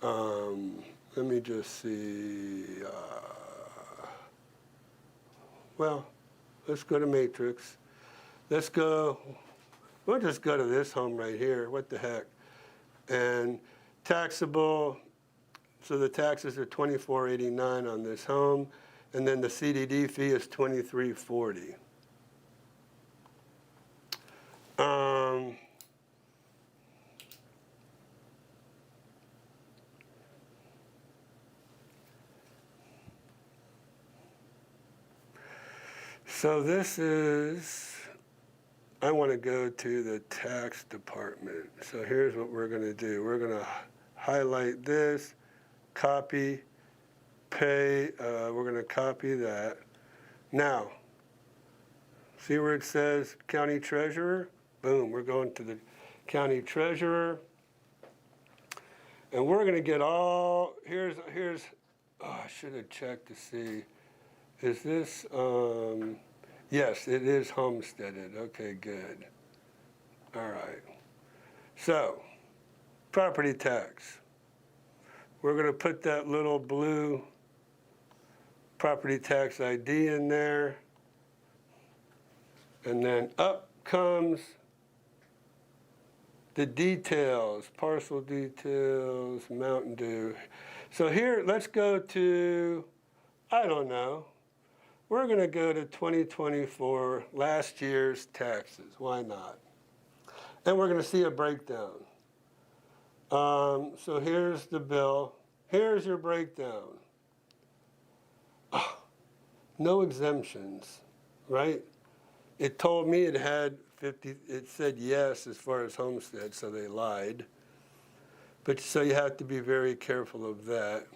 Let me just see. Well, let's go to Matrix. We'll just go to this home right here. What the heck? And taxable, so the taxes are $24.89 on this home, and then the CDD fee is $23.40. So this is, I want to go to the tax department. So here's what we're going to do. We're going to highlight this, copy, pay, we're going to copy that. Now, see where it says county treasurer? Boom, we're going to the county treasurer. And we're going to get all, here's, oh, I should have checked to see. Is this, yes, it is homesteaded. Okay, good. All right. So, property tax. We're going to put that little blue property tax ID in there. And then up comes the details, parcel details, Mountain Dew. So here, let's go to, I don't know. We're going to go to 2024, last year's taxes. Why not? And we're going to see a breakdown. So here's the bill. Here's your breakdown. Oh, no exemptions, right? It told me it had 50, it said yes as far as homestead, so they lied. But so you have to be very careful of that.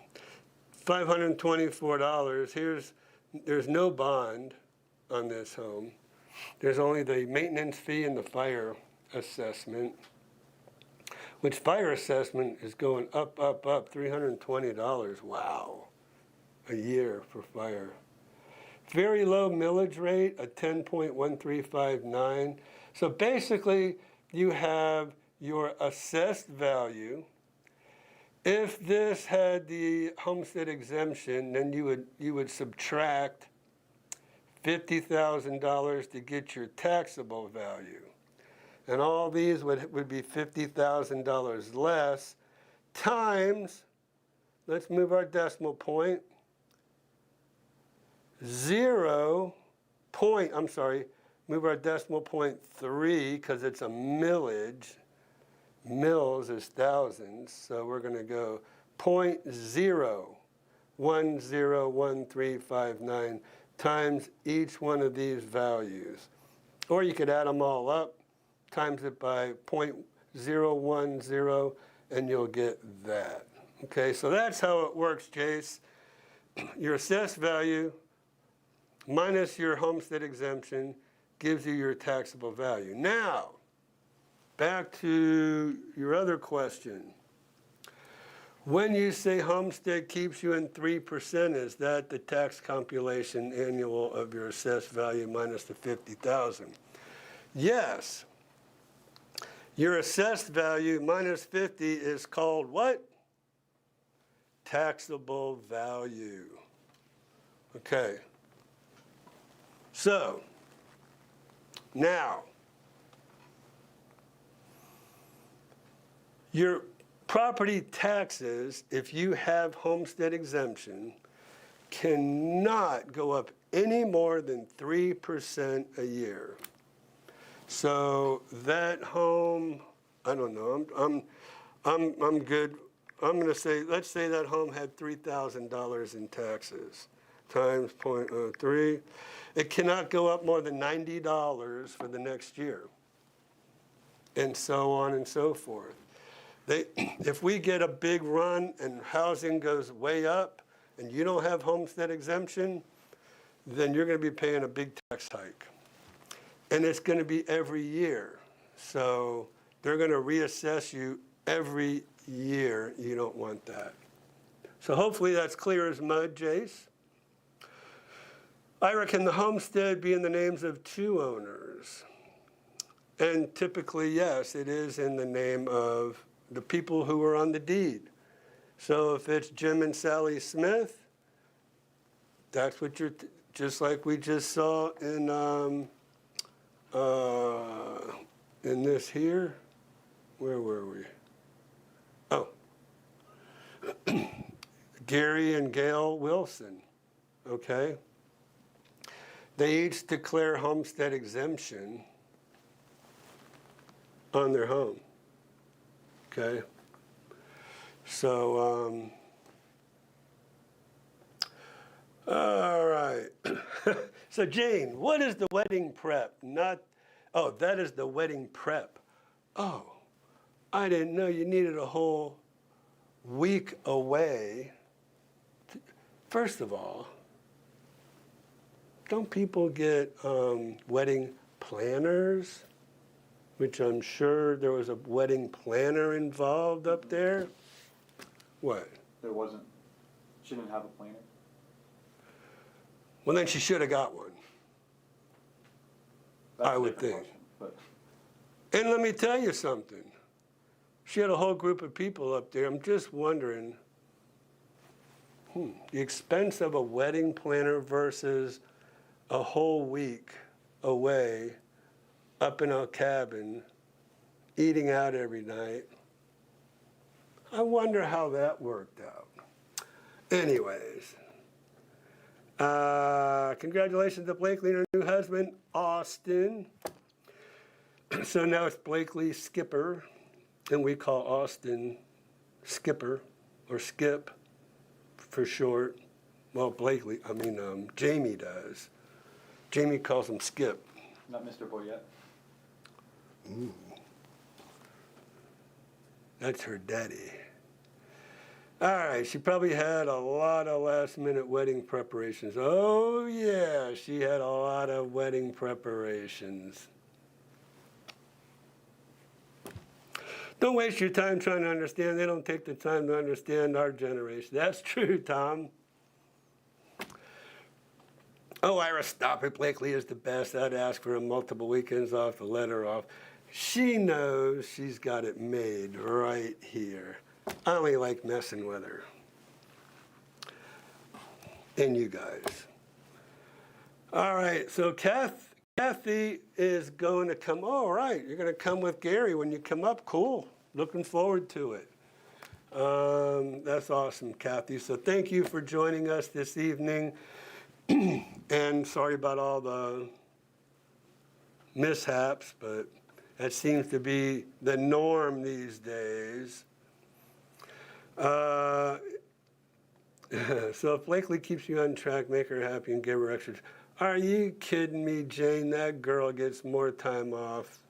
$524, there's no bond on this home. There's only the maintenance fee and the fire assessment, which fire assessment is going up, $320. Wow, a year for fire. Very low millage rate, a 10.1359. So basically, you have your assessed value. If this had the homestead exemption, then you would subtract $50,000 to get your taxable value. And all these would be $50,000 less times, let's move our decimal point, move our decimal point 3 because it's a millage. Mills is thousands, so we're going to go 0.0101359 times each one of these values. Or you could add them all up, times it by 0.010, and you'll get that. Okay, so that's how it works, Jace. Your assessed value minus your homestead exemption gives you your taxable value. Now, back to your other question. When you say homestead keeps you in 3%, is that the tax compilation annual of your assessed value minus the $50,000? Yes. Your assessed value minus 50 is called what? Taxable value. Okay. So, now, your property taxes, if you have homestead exemption, cannot go up any more than 3% a year. So that home, I don't know, I'm good. I'm going to say, let's say that home had $3,000 in taxes times 0.03. It cannot go up more than $90 for the next year, and so on and so forth. If we get a big run and housing goes way up and you don't have homestead exemption, then you're going to be paying a big tax hike. And it's going to be every year. So they're going to reassess you every year. You don't want that. So hopefully that's clear as mud, Jace. Ira, can the homestead be in the names of two owners? And typically, yes, it is in the name of the people who are on the deed. So if it's Jim and Sally Smith, that's what you're, just like we just saw in this here. Where were we? Oh, Gary and Gail Wilson, okay? They each declare homestead exemption on their home. Okay, so, all right. So Jane, what is the wedding prep? Oh, that is the wedding prep. Oh, I didn't know you needed a whole week away First of all, don't people get wedding planners? Which I'm sure there was a wedding planner involved up there. What? There wasn't. She didn't have a planner. Well, then she should have got one. That's I a would different think. question, And let me tell you something. She had a whole group of people up there. I'm just wondering, the expense of a wedding planner versus a whole week away up in a cabin, eating out every night. I wonder how that worked out. Anyways, congratulations to Blakely and her new husband, Austin. So now it's Blakely Skipper, and we call Austin Skipper, or Skip for short. Well, Jamie does. Jamie calls him Skip. Not Mr. Boyette. Ooh. That's her daddy. All right, she probably had a lot of last-minute wedding preparations. Oh, yeah, she had a lot of wedding preparations. Don't waste your time trying to understand. They don't take the time to understand our generation. That's true, Tom. Oh, Ira, stop it. Blakely is the best. I'd ask for multiple weekends off to let her off. She knows she's got it made right here. I only like messing with her. And you guys. All right, so Kathy is going to come. All right, you're going to come with Gary when you come up. Cool. Looking forward to it. That's awesome, Kathy. So thank you for joining us this evening. And sorry about all the mishaps, but that seems to be the norm these days. So if Blakely keeps you on track, make her happy and give her extra. Are you kidding me, Jane? That girl gets more time off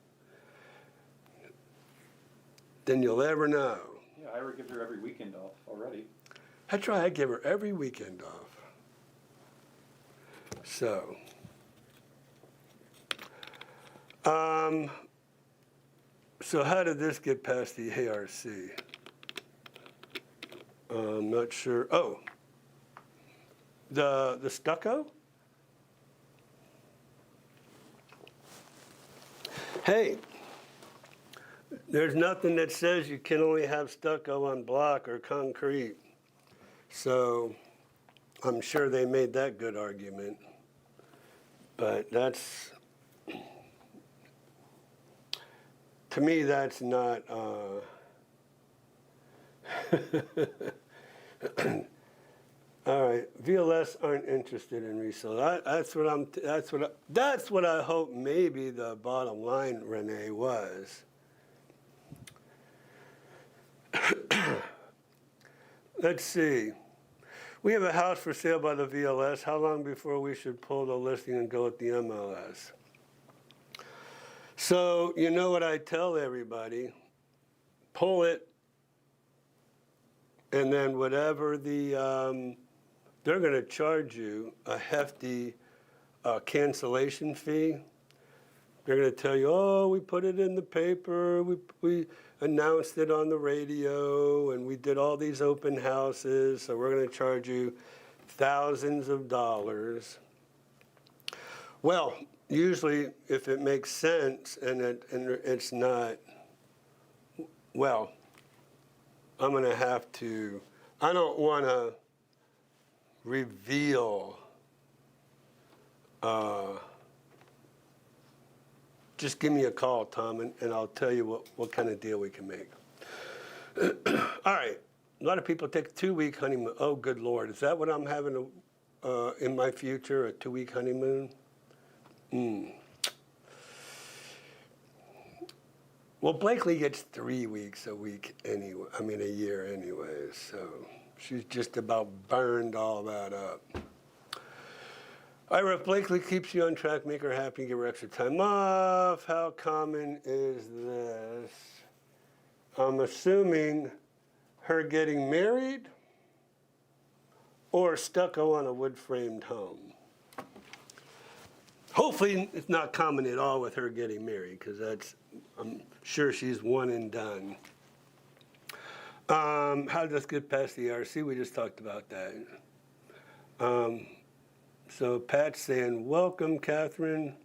than you'll ever know. Yeah, Ira gives her every weekend off already. That's right, I give her every weekend off. So, so how did this get past the ARC? I'm not sure. Oh, the stucco? Hey, there's nothing that says you can only have stucco on block or concrete. So I'm sure they made that good argument. But that's, to me, that's not, all right, VLS aren't interested in resale. That's what I hope maybe the bottom line, Renee, was. Let's see. We have a house for sale by the VLS. How long before we should pull the listing and go with the MLS? So, you know what I tell everybody? Pull it, and then whatever the, they're going to charge you a hefty cancellation fee. They're going to tell you, oh, we put it in the paper, we announced it on the radio, and we did all these open houses, so we're going to charge you thousands of dollars. Well, usually if it makes sense and it's not, well, I'm going to have to, I don't want to reveal just give me a call, Tom, and I'll tell you what kind of deal we can make. All right. A lot of people take a 2-week honeymoon. Oh, good Lord. Is that what I'm having in my future, a 2-week honeymoon? Well, Blakely gets 3 weeks a year anyway, so she's just about burned all that up. Ira, if Blakely keeps you on track, make her happy, give her extra time off. How common is this? I'm assuming her getting married or stucco on a wood-framed home. Hopefully, it's not common at all with her getting married, because I'm sure she's one and done. How does this get past the ERC? We just talked about that. So Pat's saying, welcome, Catherine.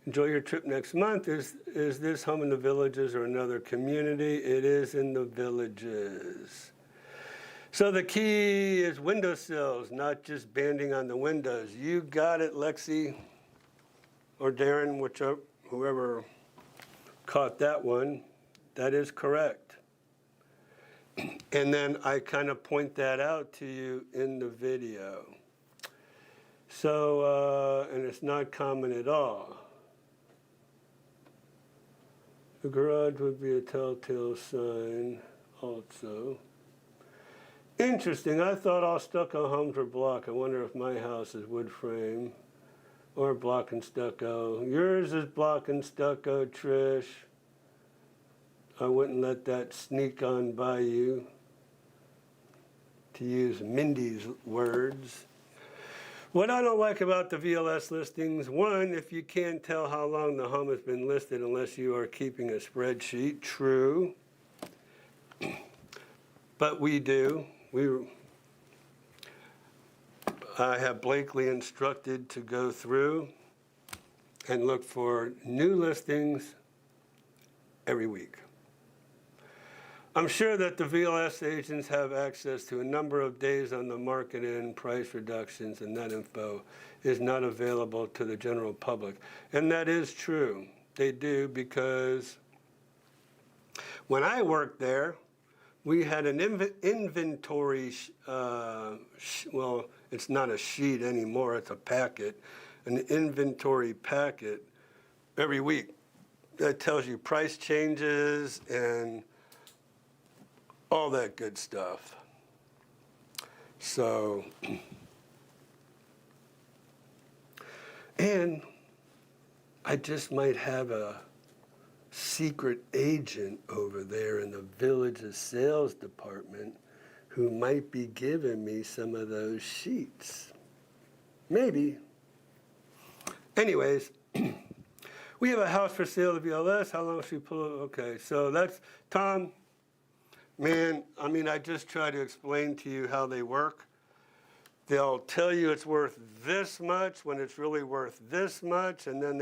Enjoy your trip next month. Is this home in the Villages or another community? It is in the Villages. So the key is windowsills, not just banding on the windows. You got it, Lexi, or Darren, whoever caught that one. That is correct. And then I kind of point that out to you in the video. So, and it's not common at all. The garage would be a telltale sign also. Interesting, I thought all stucco homes were block. I wonder if my house is wood frame or block and stucco. Yours is block and stucco, Trish. I wouldn't let that sneak on by you, to use Mindy's words. What I don't like about the VLS listings, one, if you can't tell how long the home has been listed unless you are keeping a spreadsheet, true. But we do. I have Blakely instructed to go through and look for new listings every week. I'm sure that the VLS agents have access to a number of days on the market and price reductions, and that info is not available to the general public. And that is true. They do, because when I worked there, we had an inventory, well, it's not a sheet anymore, it's a packet, an inventory packet every week that tells you price changes and all that good stuff. So, and I just might have a secret agent over there in the Village's sales department who might be giving me some of those sheets. Maybe. Anyways, we have a house for sale at VLS. How long should we pull it? Okay, so that's Tom. Man, I mean, I just try to explain to you how they work. They'll tell you it's worth this much when it's really worth this much, and then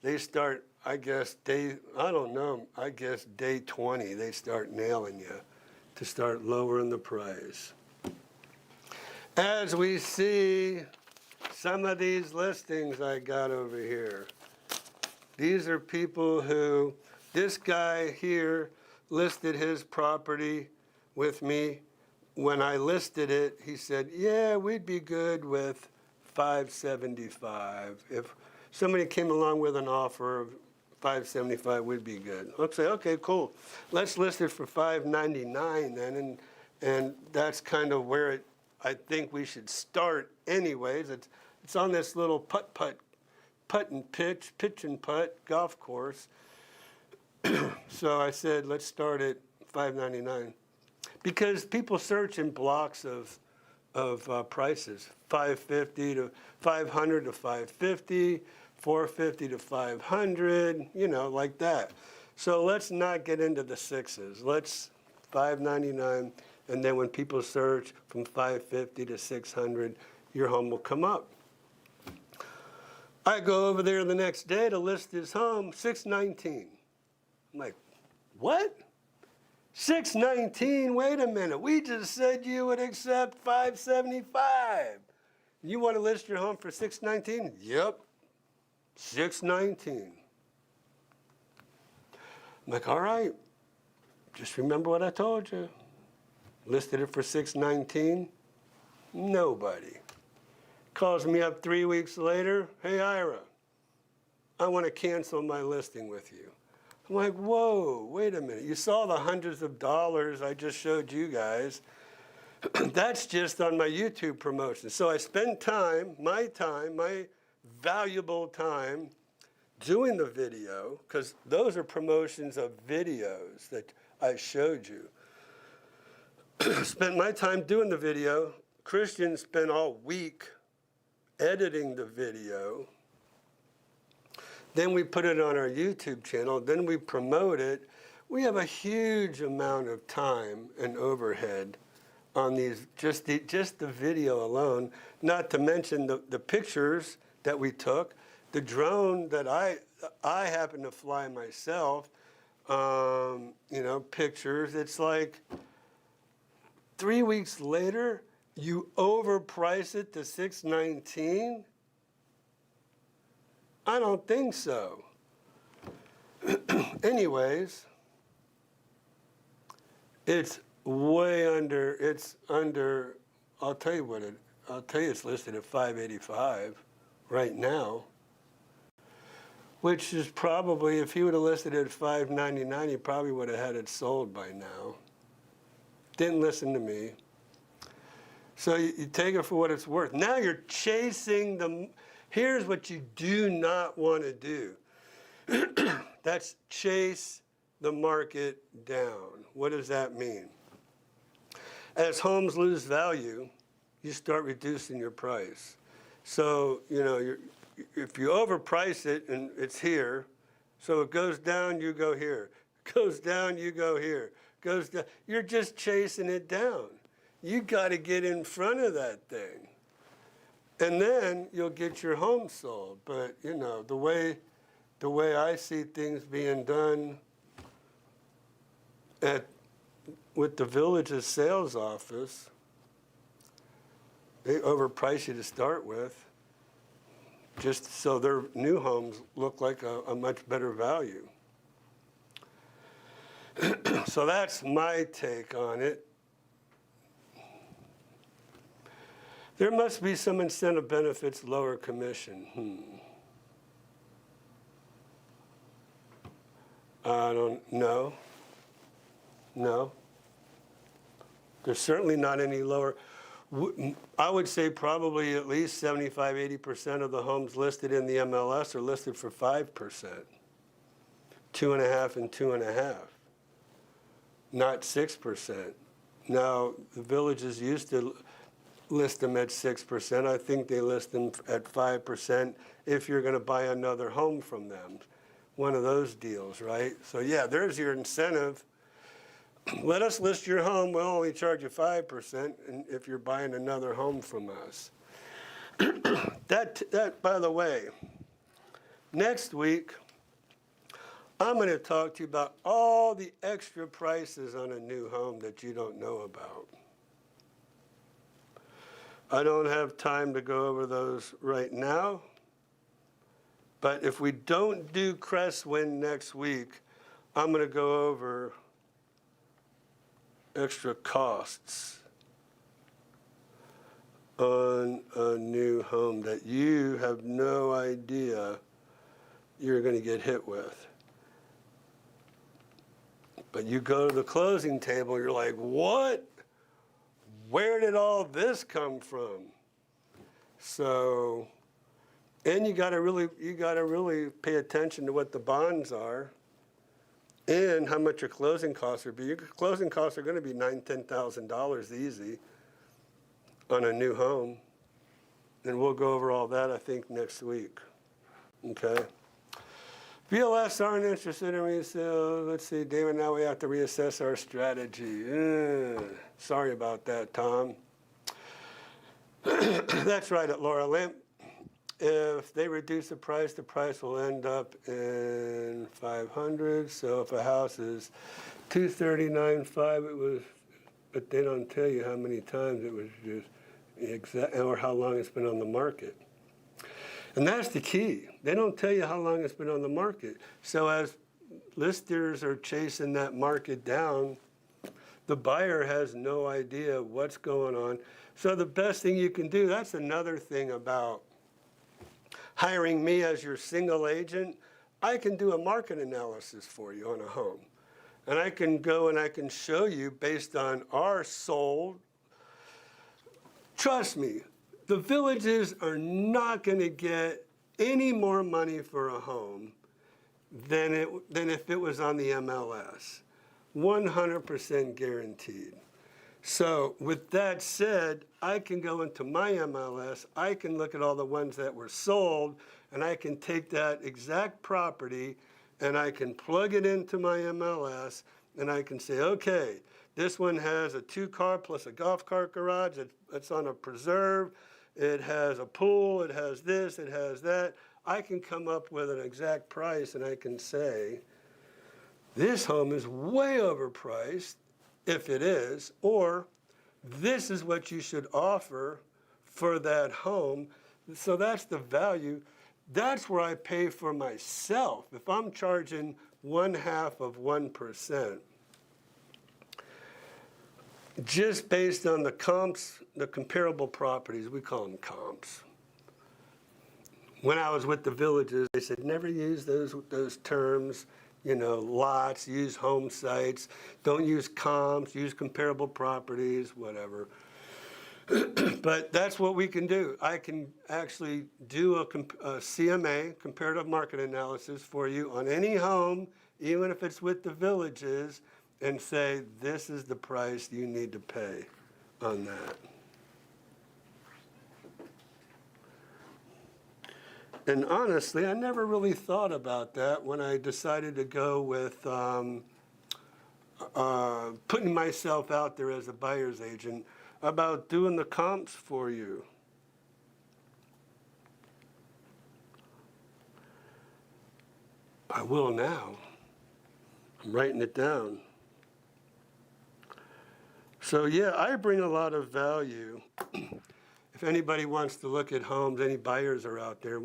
they start, I guess, day 20, they start nailing you to start lowering the price. As we see some of these listings I got over here, these are people who, this guy here listed his property with me. When I listed it, he said, yeah, we'd be good with $575. If somebody came along with an offer of $575, we'd be good. I'd say, okay, cool. Let's list it for $599 then, and that's kind of where I think we should start anyways. It's on this little putt and pitch and putt golf course. So I said, let's start at $599, because people search in blocks of prices, $550 to $500 to $550, $450 to $500, you know, like that. So let's not get into the sixes. Let's $599, and then when people search from $550 to $600, your home will come up. I go over there the next day to list his home, $619. I'm like, what? $619? Wait a minute. We just said you would accept $575. You want to list your home for $619? Yep, $619. I'm like, all right. Just remember what I told you. Listed it for $619. Nobody calls me up 3 weeks later. Hey, Ira, I want to cancel my listing with you. I'm like, whoa, wait a minute. You saw the hundreds of dollars I just showed you guys. That's just on my YouTube promotion. So I spend my valuable time doing the video, because those are promotions of videos that I showed you. Spent my time doing the video, Christian spent all week editing the video. Then we put it on our YouTube channel. Then we promote it. We have a huge amount of time and overhead on these, just the video alone, not to mention the pictures that we took, the drone that I happen to fly myself, pictures. It's like 3 weeks later, you overprice it to $619. I don't think so. Anyways, it's way under, I'll tell you it's listed at $585 right now, which is probably, if he would have listed it at $599, he probably would have had it sold by now. Didn't listen to me. So you take it for what it's worth. Now you're chasing here's what you do not want to do. That's chase the market down. What does that mean? As homes lose value, you start reducing your price. So, if you overprice it and it's here, so it goes down, you go here. Goes down, you go here. Goes down. You're just chasing it down. You got to get in front of that thing. And then you'll get your home sold. But, the way I see things being done with the village's sales office, they overprice you to start with, just so their new homes look like a much better value. So that's my take on it. There must be some incentive benefits, lower commission. I don't know. No. There's certainly not any lower. I would say probably at least 75–80% of the homes listed in the MLS are listed for 5%, 2.5% and 2.5%, not 6%. Now, the villages used to list them at 6%. I think they list them at 5% if you're going to buy another home from them. One of those deals, right? So yeah, there's your incentive. Let us list your home. We'll only charge you 5%, and if you're buying another home from us. That, by the way, next week, I'm going to talk to you about all the extra prices on a new home that you don't know about. I don't have time to go over those right now, but if we don't do Crestwind next week, I'm going to go over extra costs on a new home that you have no idea you're going to get hit with. But you go to the closing table, you're like, what? Where did all this come from? So, and you got to really pay attention to what the bonds are and how much your closing costs are. Your closing costs are going to be $9,000, $10,000 easy on a new home. And we'll go over all that, I think, next week. Okay? VLS aren't interested in resale. Let's see, David, now we have to reassess our strategy. Sorry about that, Tom. That's right, at Laura Limp. If they reduce the price will end up in 500. So if a house is 239.5, it was, but they don't tell you how many times it was just exact, or how long it's been on the market. And that's the key. They don't tell you how long it's been on the market. So as listers are chasing that market down, the buyer has no idea what's going on. So the best thing you can do, that's another thing about hiring me as your single agent. I can do a market analysis for you on a home. And I can go and I can show you based on our sold. Trust me, the villages are not going to get any more money for a home than if it was on the MLS. 100% guaranteed. So with that said, I can go into my MLS, I can look at all the ones that were sold, and I can take that exact property and I can plug it into my MLS, and I can say, okay, this one has a 2-car plus a golf cart garage, it's on a preserve, it has a pool, it has this, it has that. I can come up with an exact price, and I can say, this home is way overpriced, if it is, or this is what you should offer for that home. So that's the value. That's where I pay for myself. If I'm charging 0.5%, just based on the comps, the comparable properties, we call them comps. When I was with the villages, they said, never use those terms, you know, lots, use home sites, don't use comps, use comparable properties, whatever. But that's what we can do. I can actually do a CMA, comparative market analysis, for you on any home, even if it's with the villages, and say, this is the price you need to pay on that. And honestly, I never really thought about that when I decided to go with putting myself out there as a buyer's agent about doing the comps for you. I will now. I'm writing it down. So yeah, I bring a lot of value. If anybody wants to look at homes, any buyers are out there,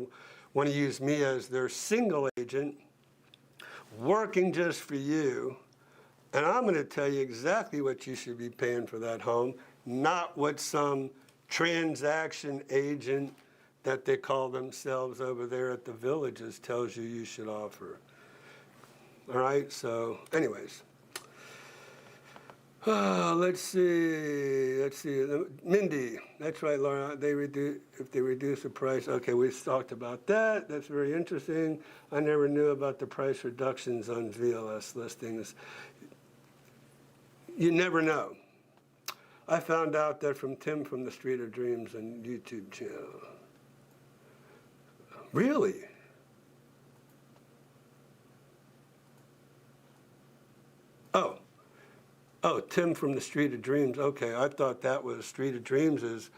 want to use me as their single agent, working just for you, and I'm going to tell you exactly what you should be paying for that home, not what some transaction agent that they call themselves over there at the villages tells you should offer. All right, so anyways. Let's see. Mindy, that's right, Laura. If they reduce the price. Okay, we've talked about that. That's very interesting. I never knew about the price reductions on VLS listings. You never know. I found out that from Tim from the Street of Dreams and YouTube channel. Really? Oh, Tim from the Street of Dreams. Okay, I thought that was Street of Dreams is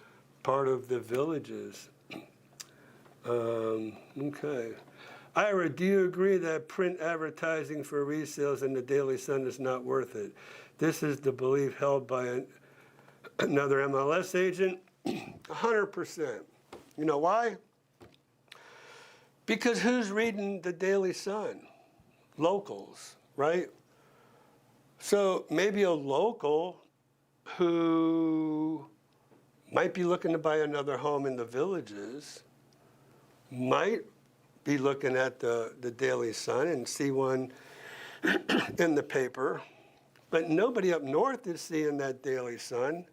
part of the villages. Okay. Ira, do you agree that print advertising for resales in the Daily Sun is not worth it? This is the belief held by another MLS agent. 100%. You know why? Because who's reading the Daily Sun? Locals, right? So maybe a local who might be looking to buy another home in the villages might be looking at the Daily Sun and see one in the paper, but nobody up north is seeing that Daily Sun.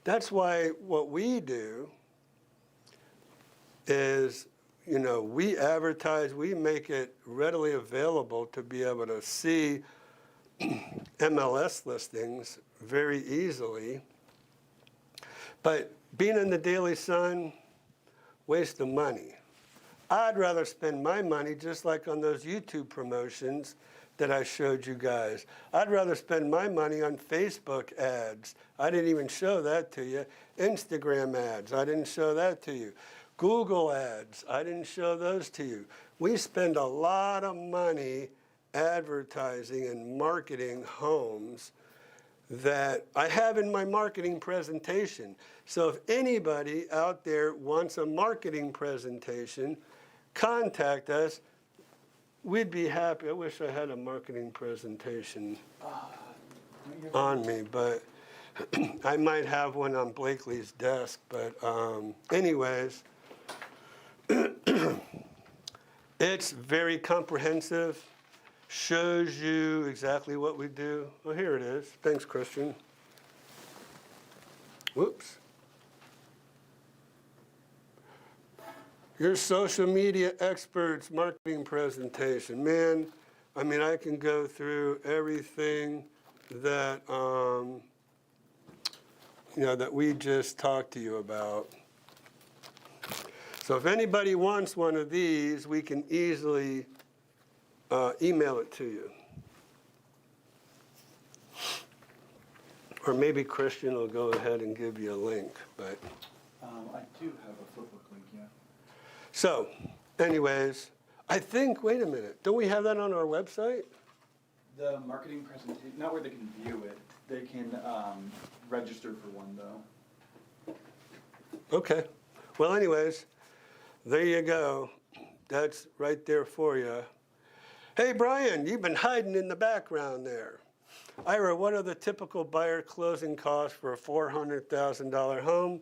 That's why what we do is, you know, we advertise, we make it readily available to be able to see MLS listings very easily. But being in the Daily Sun, waste of money. I'd rather spend my money just like on those YouTube promotions that I showed you guys. I'd rather spend my money on Facebook ads. I didn't even show that to you. Instagram ads, I didn't show that to you. Google ads, I didn't show those to you. We spend a lot of money advertising and marketing homes that I have in my marketing presentation. So if anybody out there wants a marketing presentation, contact us. We'd be happy. I wish I had a marketing presentation on me, but I might have one on Blakely's desk. But anyways, it's very comprehensive. Shows you exactly what we do. Oh, here it is. Thanks, Christian. Whoops. Your social media experts marketing presentation. Man, I mean, I can go through everything that that we just talked to you about. So if anybody wants one of these, we can easily email it to you. Or maybe Christian will go ahead and give you a link, but. I do have a flipbook link, yeah. So, anyways, I think, wait a minute, don't we have that on our website? The marketing presentation, not where they can view it, they can register for one though. Okay. Well, anyways, there you go. That's right there for you. Hey, Brian, you've been hiding in the background there. Ira, what are the typical buyer closing costs for a $400,000 home?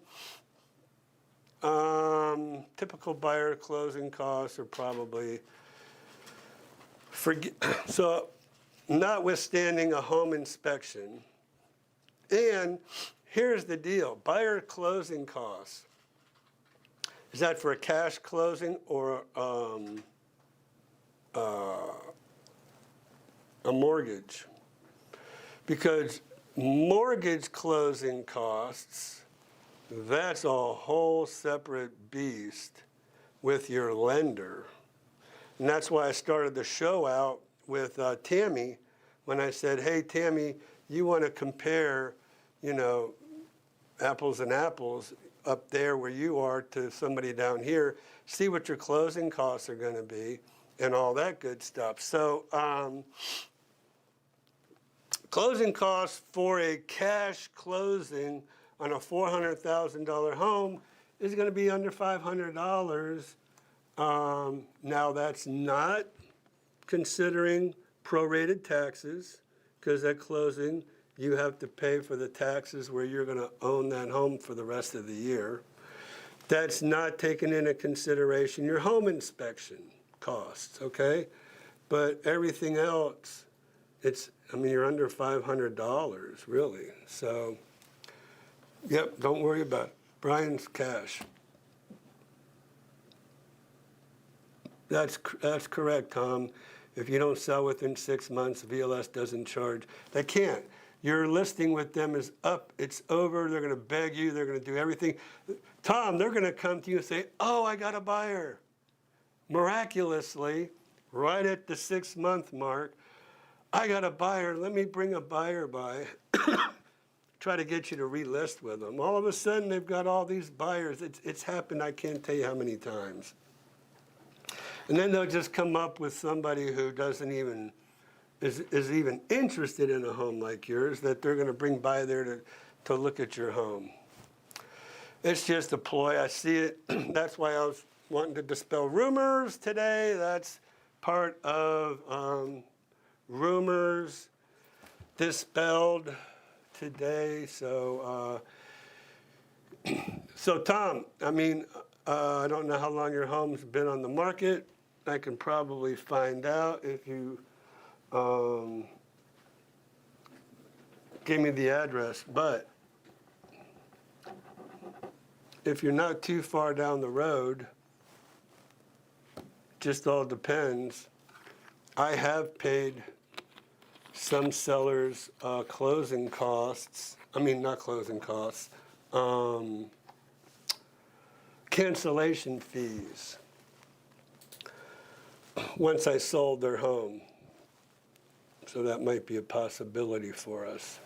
Typical buyer closing costs are probably, so notwithstanding a home inspection, and here's the deal, buyer closing costs. Is that for a cash closing or a mortgage? Because mortgage closing costs, that's a whole separate beast with your lender. And that's why I started the show out with Tammy when I said, hey, Tammy, you want to compare, apples and apples up there where you are to somebody down here, see what your closing costs are going to be and all that good stuff. So closing costs for a cash closing on a $400,000 home is going to be under $500. Now that's not considering prorated taxes, because at closing you have to pay for the taxes where you're going to own that home for the rest of the year. That's not taking into consideration your home inspection costs, okay? But everything else, you're under $500, really. So, yep, don't worry about it. Brian's cash. That's correct, Tom. If you don't sell within 6 months, VLS doesn't charge. They can't. Your listing with them is up. It's over. They're going to beg you. They're going to do everything. Tom, they're going to come to you and say, oh, I got a buyer. Miraculously, right at the 6-month mark, I got a buyer. Let me bring a buyer by. Try to get you to relist with them. All of a sudden, they've got all these buyers. It's happened, I can't tell you how many times. And then they'll just come up with somebody who doesn't even, is even interested in a home like yours, that they're going to bring by there to look at your home. It's just a ploy. I see it. That's why I was wanting to dispel rumors today. That's part of rumors dispelled today. So, Tom, I don't know how long your home's been on the market. I can probably find out if you give me the address. But if you're not too far down the road, just all depends. I have paid some sellers closing costs. Not closing costs. Cancellation fees once I sold their home. So that might be a possibility for us.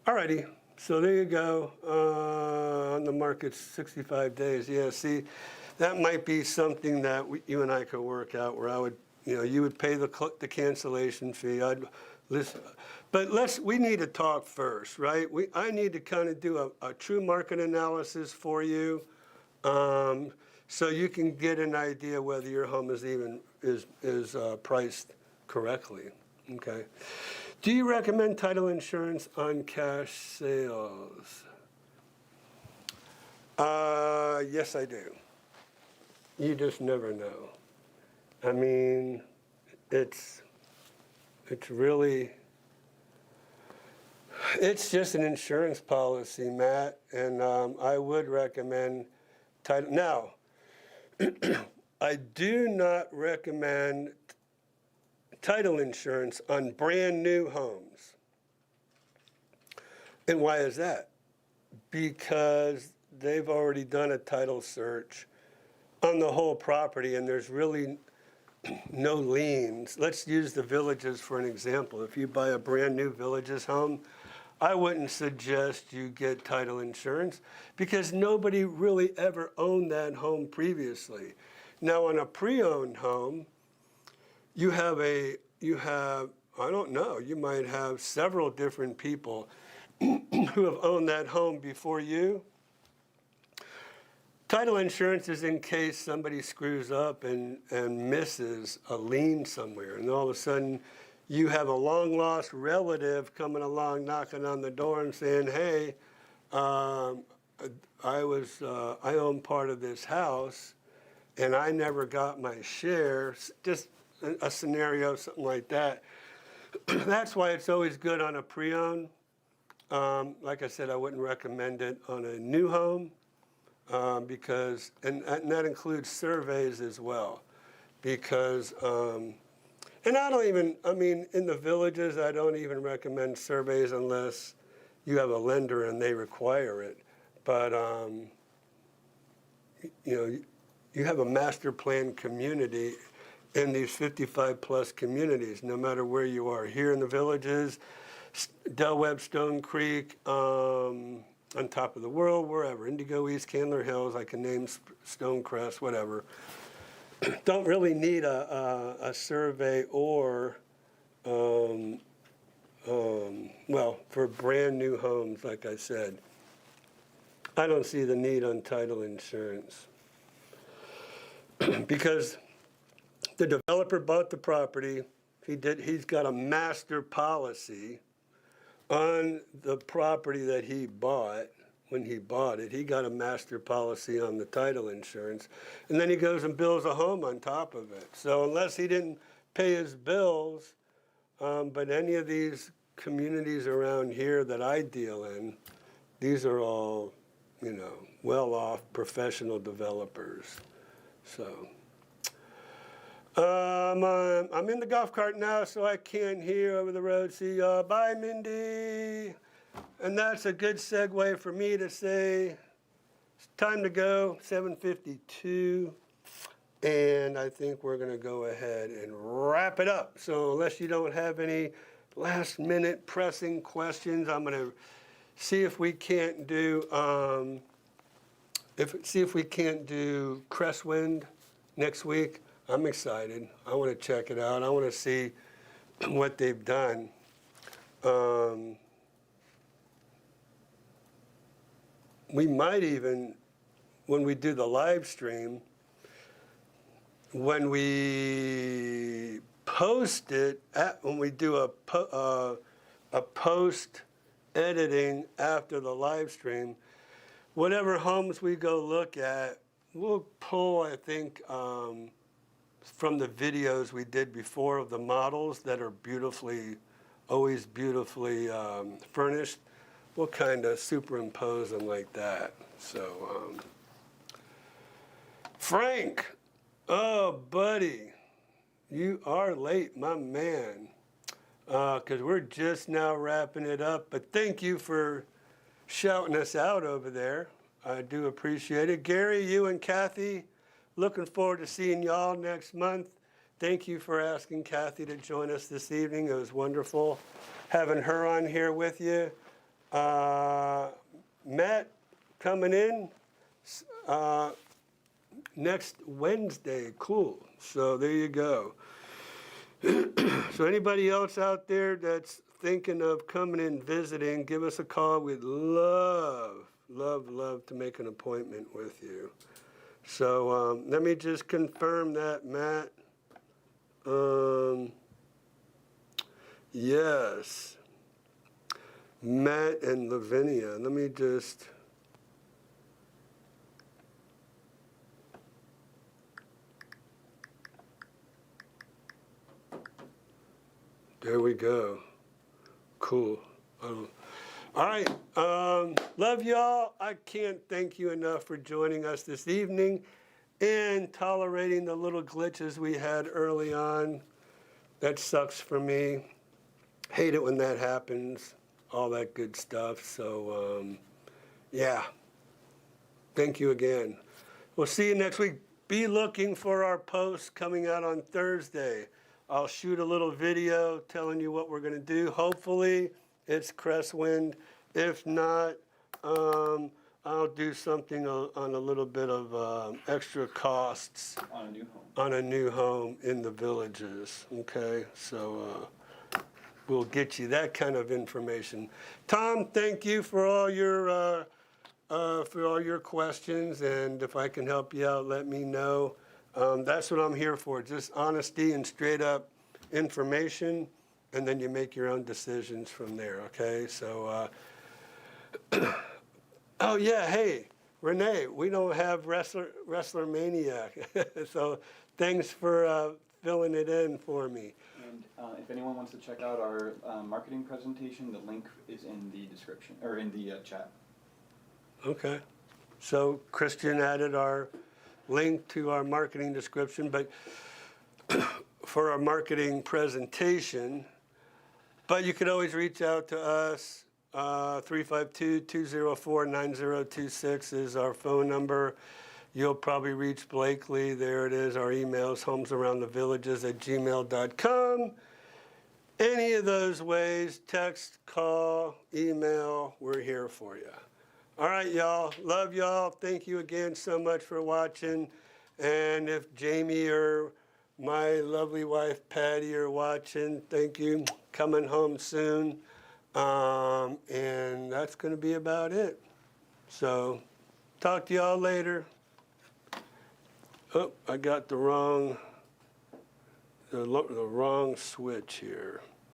Alrighty, so there you go. On the market, 65 days. Yeah, see, that might be something that you and I could work out, where I would, you would pay the cancellation fee. I'd listen, but we need to talk first, right? I need to kind of do a true market analysis for you. So you can get an idea whether your home is priced correctly. Okay. Do you recommend title insurance on cash sales? Yes, I do. You just never know. It's just an insurance policy, Matt, and I would recommend title. Now, I do not recommend title insurance on brand new homes. And why is that? because they've already done a title search on the whole property, and there's really no liens. Let's use the Villages for an example. If you buy a brand-new Villages home, I wouldn't suggest you get title insurance because nobody really ever owned that home previously. Now, on a pre-owned home, you have, I don't know, you might have several different people who have owned that home before you. Title insurance is in case somebody screws up and misses a lien somewhere, and all of a sudden you have a long-lost relative coming along, knocking on the door and saying, hey, I own part of this house, and I never got my share, just a scenario, something like that. That's why it's always good on a pre-owned. Like I said, I wouldn't recommend it on a new home because, and that includes surveys as well, because, and I don't even, I mean, in the Villages, I don't even recommend surveys unless you have a lender and they require it. But, you know, you have a master plan community in these 55-plus communities, no matter where you are. Here in the Villages, Del Webb, Stone Creek, on Top of the World, wherever, Indigo East, Candler Hills, I can name Stonecrest, whatever. Don't really need a survey or, well, for brand new homes, like I said, I don't see the need on title insurance. Because the developer bought the property, he's got a master policy on the property that he bought. When he bought it, he got a master policy on the title insurance, and then he goes and builds a home on top of it. So unless he didn't pay his bills, but any of these communities around here that I deal in, these are all, you know, well-off professional developers. So I'm in the golf cart now, so I can't hear over the road. See y'all. Bye, Mindy. And that's a good segue for me to say it's time to go, 7:52. And I think we're going to go ahead and wrap it up. So unless you don't have any last-minute pressing questions, I'm going to see if we can't do Crestwind next week. I'm excited. I want to check it out. I want to see what they've done. We might even, when we do the live stream, when we post it, when we do a post editing after the live stream, whatever homes we go look at, we'll pull, I think, from the videos we did before of the models that are always beautifully furnished. We'll kind of superimpose them like that. So, Frank, oh, buddy, you are late, my man, because we're just now wrapping it up. But thank you for shouting us out over there. I do appreciate it. Gary, you and Kathy, looking forward to seeing y'all next month. Thank you for asking Kathy to join us this evening. It was wonderful having her on here with you. Matt coming in next Wednesday. Cool. So there you go. So anybody else out there that's thinking of coming in visiting, give us a call. We'd love to make an appointment with you. So let me just confirm that, Matt. Yes. Matt and Lavinia. Let me just. There we go. Cool. All right. Love y'all. I can't thank you enough for joining us this evening and tolerating the little glitches we had early on. That sucks for me. Hate it when that happens. All that good stuff. So, Yeah. Thank you again. We'll see you next week. Be looking for our post coming out on Thursday. I'll shoot a little video telling you what we're going to do. Hopefully, it's Crestwind. If not, I'll do something on a little bit of extra costs On a new home. on a new home in the villages. Okay, so we'll get you that kind of information. Tom, thank you for all your questions, and if I can help you out, let me know. That's what I'm here for, just honesty and straight up information, and then you make your own decisions from there, okay? So, oh yeah, hey, Renee, we don't have Wrestler Maniac, so thanks for filling it in for me. And if anyone wants to check out our marketing presentation, the link is in the description, or in the chat. Okay, so Christian added our link to our marketing description, but for our marketing presentation, but you could always reach out to us. 352-204-9026 is our phone number. You'll probably reach Blakely. There it is. Our email is homesaroundthevillages@gmail.com. Any of those ways, text, call, email, we're here for you. All right, y'all. Love y'all. Thank you again so much for watching. And if Jamie or my lovely wife Patty are watching, thank you. Coming home soon. And that's going to be about it. So talk to y'all later. Oh, I got the wrong switch here.